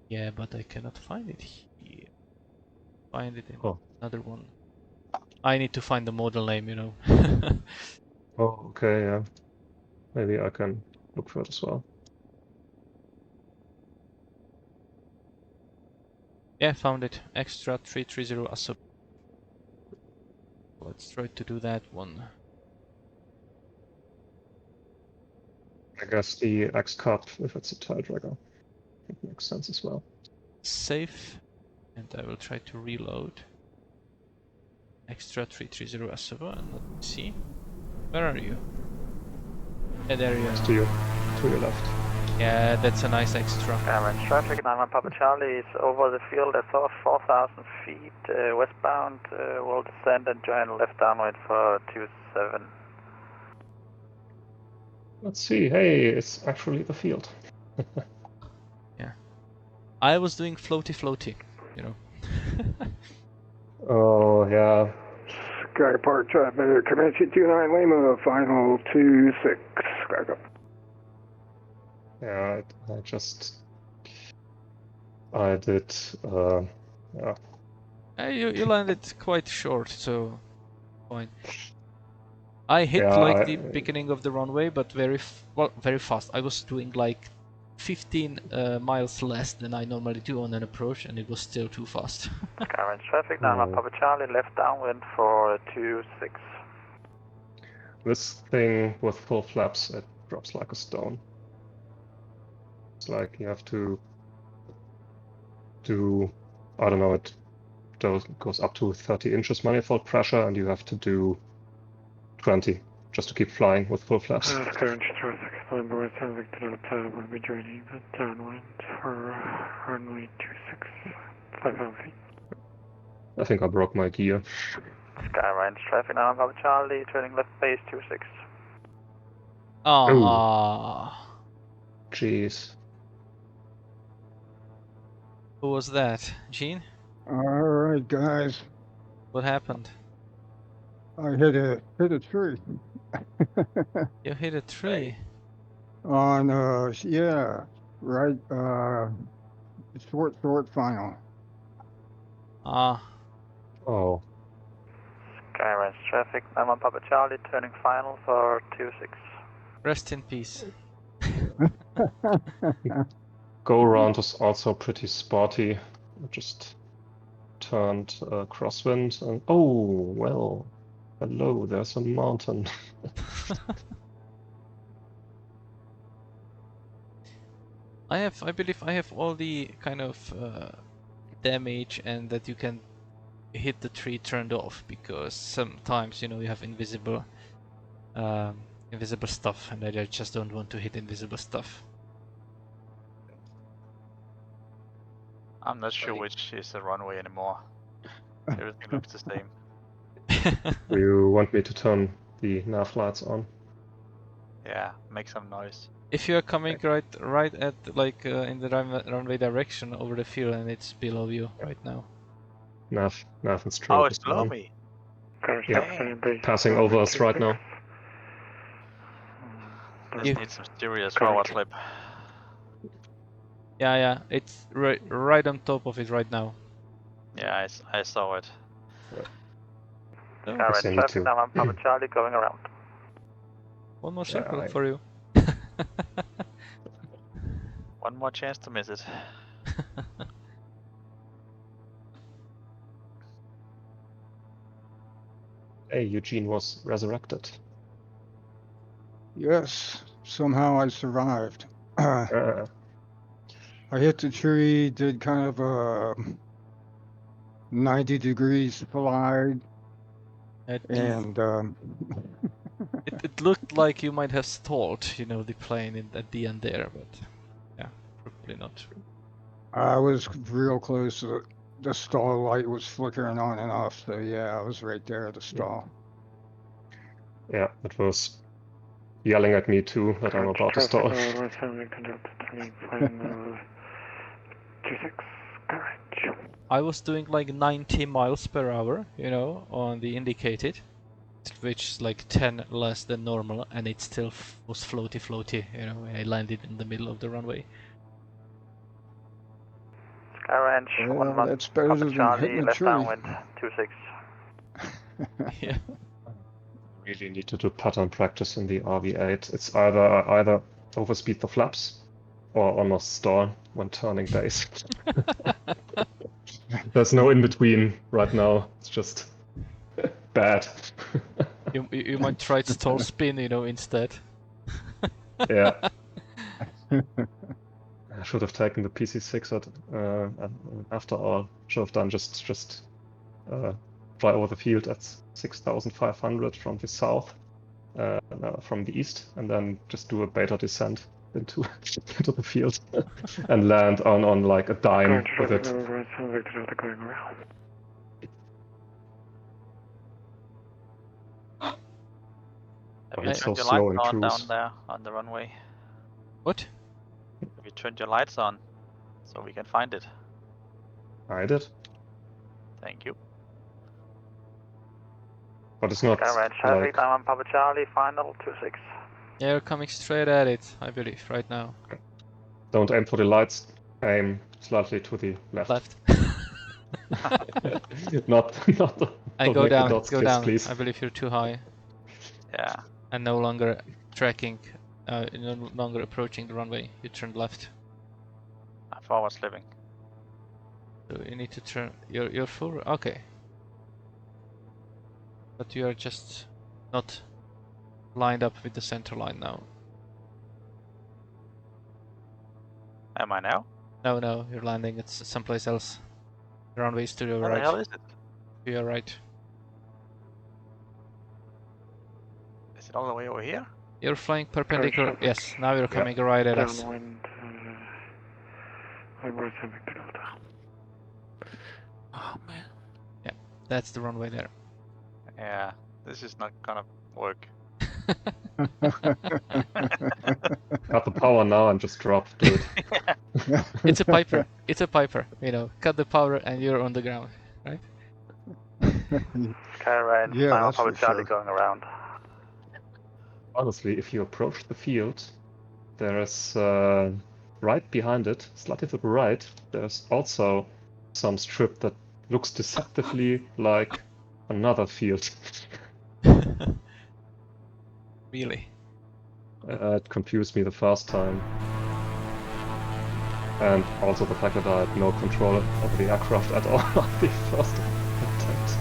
Yeah, but I cannot find it here. Find it in another one. I need to find the model name, you know. Oh, okay, yeah. Maybe I can look for it as well. Yeah, found it. Extra 330 ASUP. Let's try to do that one. I guess the X-Cut, if it's a tail dragger, it makes sense as well. Save, and I will try to reload. Extra 330 ASUP, and let me see. Where are you? Yeah, there you are. To your left. Yeah, that's a nice extra. Comanche traffic 91 Papa Charlie is over the field at 4,000 feet westbound. Will descend and join left downwind for 27. Let's see. Hey, it's actually the field. Yeah. I was doing floaty, you know. Oh, yeah. Skyport traffic, Comanche 29 Lima, final 26 Skyport. Yeah, I did, yeah. You landed quite short, so fine. I hit the beginning of the runway, but very fast. I was doing like 15 miles less than I normally do on an approach, and it was still too fast. Comanche traffic 91 Papa Charlie left downwind for 26. This thing with full flaps, it drops like a stone. It's like you have to do, I don't know, it goes up to 30 inches manifold pressure, and you have to do 20 just to keep flying with full flaps. Current traffic, November 1 Victor Delta will be joining the downwind for runway 26, 5,000 feet. I think I broke my gear. Skyrange traffic 91 Papa Charlie, turning left base 26. Ah. Jeez. Who was that? Gene? Alright, guys. What happened? I hit a tree. You hit a tree? On, yeah, right, short final. Ah. Oh. Skyrise traffic, 91 Papa Charlie, turning final for 26. Rest in peace. Go around is also pretty sporty. Just turned crosswind and oh well, hello, there's a mountain. I believe I have all the kind of damage and that you can hit the tree turned off, because sometimes you have invisible stuff, and I just don't want to hit invisible stuff. I'm not sure which is the runway anymore. Everything looks the same. You want me to turn the nav lights on? Yeah, make some noise. If you are coming right at like in the runway direction over the field, and it's below you right now. Nav and strobe. Oh, it's below me. Yeah, passing over us right now. This needs some serious forward slip. Yeah, it's right on top of it right now. Yeah, I saw it. Current traffic, now I'm Papa Charlie going around. One more circle for you. One more chance to miss it. Hey, Eugene was resurrected. Yes, somehow I survived. I hit the tree, did kind of a 90 degrees slide, and it looked like you might have stalled, the plane at the end there, but yeah, probably not. I was real close. The stall light was flickering on and off, so yeah, I was right there at the stall. Yeah, it was yelling at me too that I'm about to stall. I was doing like 90 miles per hour, on the indicated, which is like 10 less than normal, and it still was floaty, I landed in the middle of the runway. Sky Ranch, well, that's better than hitting a left tree. downwind, 26. Yeah. Really need to do pattern practice in the RV8. It's either overspeed the flaps or almost stall when turning base. There's no in between right now. It's just bad. you might try stall spin, instead. Yeah. I should have taken the PC6 after all. Should have done just fly over the field at 6,500 from the south, from the east, and then just do a beta descent into the field and land on like a dime with it. Have you turned your lights on down there on the runway? What? Have you turned your lights on so we can find it? I did. Thank you. But it's not traffic, I'm on Papa Charlie, final 26. Yeah, you're coming straight at it, I believe, right now. Don't aim for the lights, aim slightly to the left. not and go down, please. I believe you're too high. Yeah. And no longer tracking, no longer approaching the runway, you turned left. I'm forward slipping. So you need to turn, you're full, okay. But you are just not lined up with the center line now. Am I now? No, you're landing at someplace else. The runway is to your right. Where the hell is it? To your right. Is it all the way over here? You're flying perpendicular. Yes, now you're coming right at us. Oh man. Yeah, that's the runway there. Yeah, this is not gonna work. Cut the power now and just drop. Do it. It's a Piper. It's a Piper. Cut the power and you're on the ground, right? Sky Ranch, yeah, Papa Charlie going around. Honestly, if you approach the field, there is right behind it, slightly to the right, there's also some strip that looks deceptively like another field. Really? It confused me the first time. And also the fact that I had no control over the aircraft at all on the first attempt.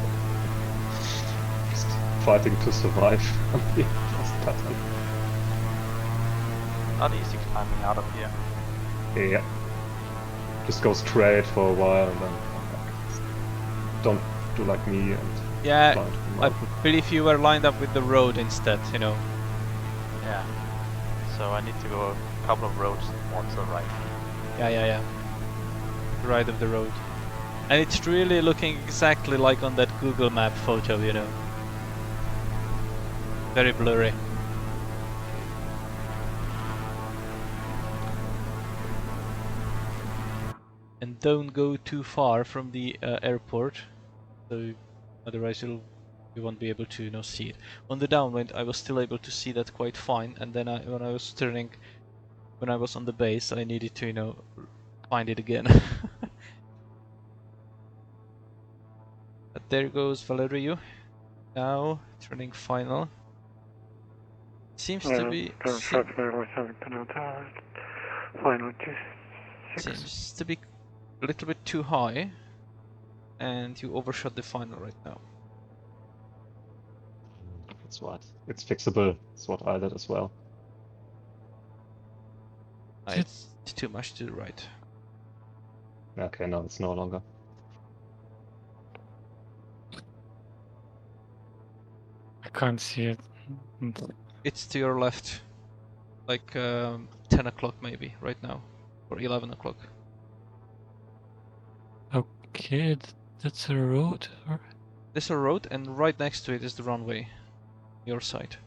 Just fighting to survive on the first pattern. Not easy climbing out of here. Yeah. Just go straight for a while and then don't do like me and Yeah, climb to the I mountain. believe you were lined up with the road instead, you know. Yeah. So I need to go a couple of roads more to the right. Yeah. Right of the road. And it's really looking exactly like on that Google map photo, you know. Very blurry. And don't go too far from the airport, so otherwise you won't be able to, you know, see it. On the downwind, I was still able to see that quite fine, and then when I was turning, when I was on the base, I needed to, you know, find it again. But there goes Valerio. Now turning final. Seems to be seems to be a little bit too high, and you overshot the final right now. That's what. It's fixable. That's what I did as well. It's too much to the right. Okay, no, it's no longer. I can't see it. It's to your left, like 10 o'clock maybe right now, or 11 o'clock. Okay, that's a road. Or... There's a road, and right next to it is the runway. Your side.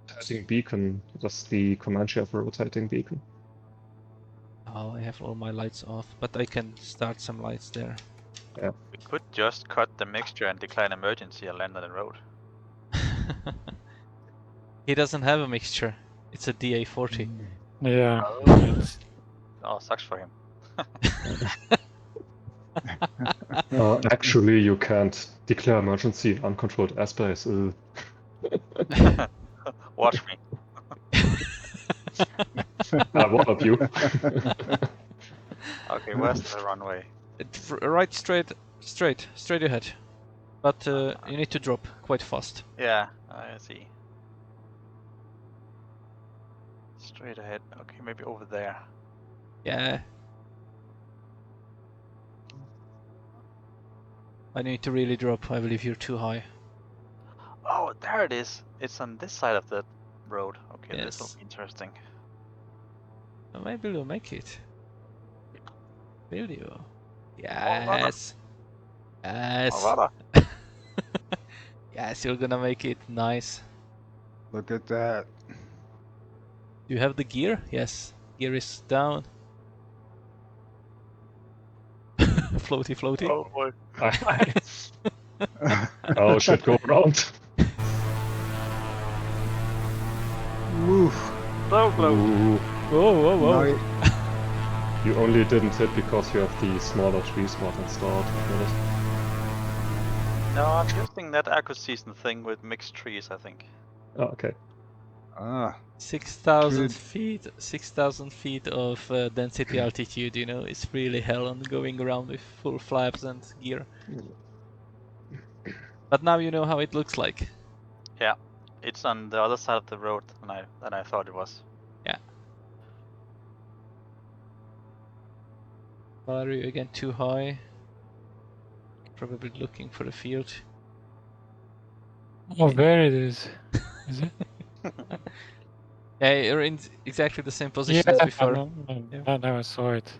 Rotating beacon. Does the Comanche have a rotating beacon? Oh, I have all my lights off, but I can start some lights there. Yeah. We could just cut the mixture and decline emergency and land on the road. He doesn't have a mixture. It's a DA40. Yeah. Oh, sucks for him. Actually, you can't declare emergency uncontrolled airspace. Watch me. What of you? Okay, where's the runway? Right, straight ahead. But you need to drop quite fast. Yeah, I see. Straight ahead. Okay, maybe over there. Yeah. I need to really drop. I believe you're too high. Oh, there it is. It's on this side of the road. Okay, Yes. this will be interesting. Maybe you'll make it. Will you? Yes. Yes. Yes, you're gonna make it. Nice. Look at that. Do you have the gear? Yes. Gear is down. Floaty. Oh boy. Oh shit, go around. Woof. So close. Ooh. Whoa. You only didn't hit because you have the smaller tree spot installed. No, I'm using that acquisition thing with mixed trees, I think. Oh, okay. 6,000 feet. 6,000 feet of density altitude. You know, it's really hell on going around with full flaps and gear. But now you know how it looks like. Yeah, it's on the other side of the road than I thought it was. Yeah. Valerio again too high. Probably looking for a field. Oh, there it is. Is it? Yeah, you're in exactly the same position as before. Now I saw it.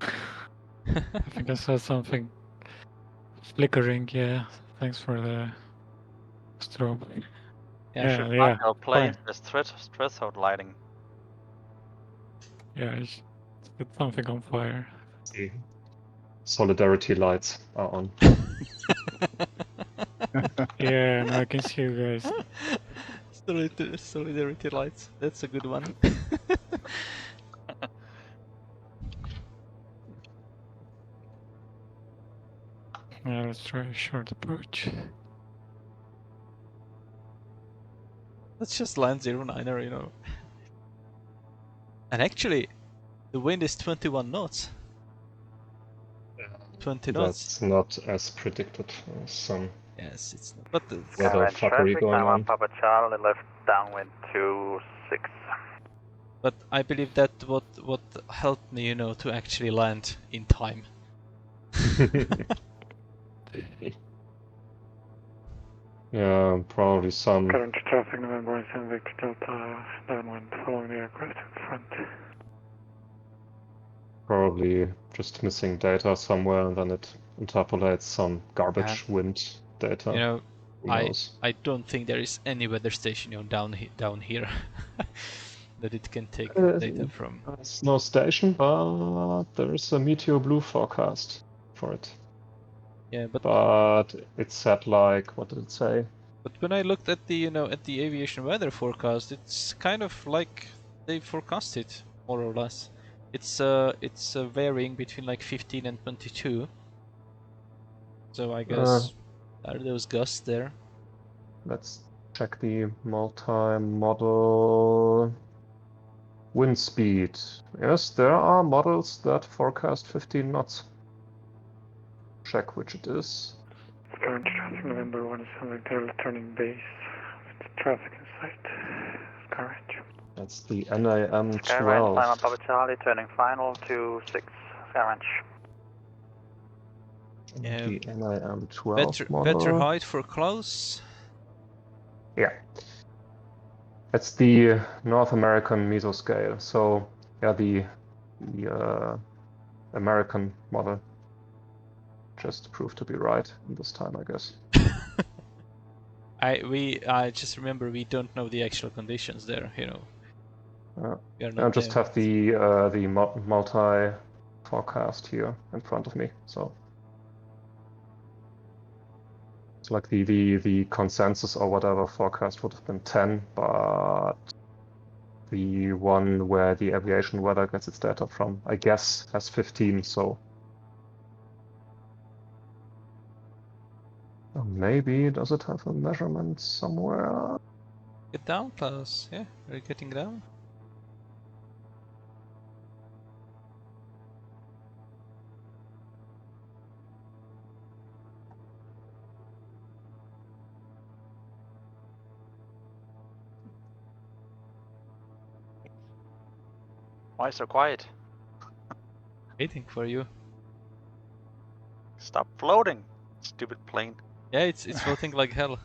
I think I saw something flickering. Yeah, thanks for the strobe. Should mark our planes as threshold lighting. Yeah, it's something on fire. The solidarity lights are on. Yeah, now I can see you guys. Solidarity lights. That's a good one. Yeah, let's try a short approach. Let's just land 09er, you know. And actually, the wind is 21 knots. 20 knots. That's not as predicted. Some Yes, it's not. But the weather fuckery going on. Papa Charlie left downwind 26. But I believe that what helped me, you know, to actually land in time. Yeah, probably some. Current traffic November and Victor Delta downwind following the aircraft in front. Probably just missing data somewhere, and then it interpolates some garbage wind data. You know, Who knows? I don't think there is any weather station, you know, down here that it can take data from. There's no station, but there is a Meteor Blue forecast for it. Yeah, but it said like, what did it say? But when I looked at the, you know, at the aviation weather forecast, it's kind of like they forecasted more or less. It's varying between like 15 and 22. So I guess are those gusts there? Let's check the multi-model wind speed. Yes, there are models that forecast 15 knots. Check which it is. Current traffic November 1 is Victor turning base. It's traffic in sight. Courage. That's the NAM 12. Skyrange, Simon Papa Charlie, turning final to 6. Skyrange. Yeah. The NAM 12 model. Better height for close. Yeah. That's the North American mesoscale. So yeah, the American model just proved to be right this time, I guess. I just remember we don't know the actual conditions there, you know. I just have the multi forecast here in front of me, so it's like the consensus or whatever forecast would have been 10, but the one where the aviation weather gets its data from, I guess, has 15, so maybe does it have a measurement somewhere? Get down, Klaus. Yeah, are you getting down? Why so quiet? Waiting for you. Stop floating, stupid plane. Yeah, it's floating like hell.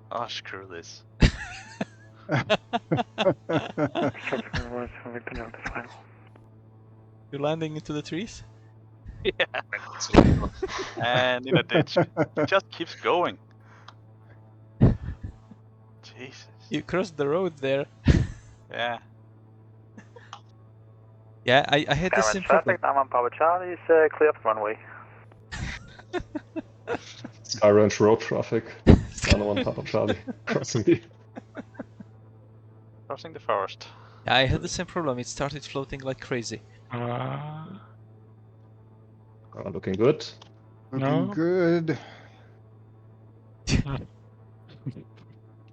Oh, screw this. You're landing into the trees? Yeah. And in a ditch. It just keeps going. Jesus. You crossed the road there. Yeah. Yeah, I had the same problem. Traffic, I'm on Papa Charlie, is clear for runway. Skyrange road traffic. One Papa Charlie crossing the. Crossing the forest. Yeah, I had the same problem. It started floating like crazy. Looking good. Looking good.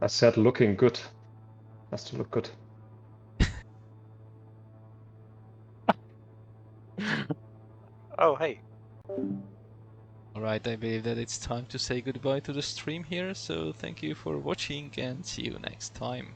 I said looking good. Has to look good. Oh, hey. Alright, I believe that it's time to say goodbye to the stream here, so thank you for watching and see you next time.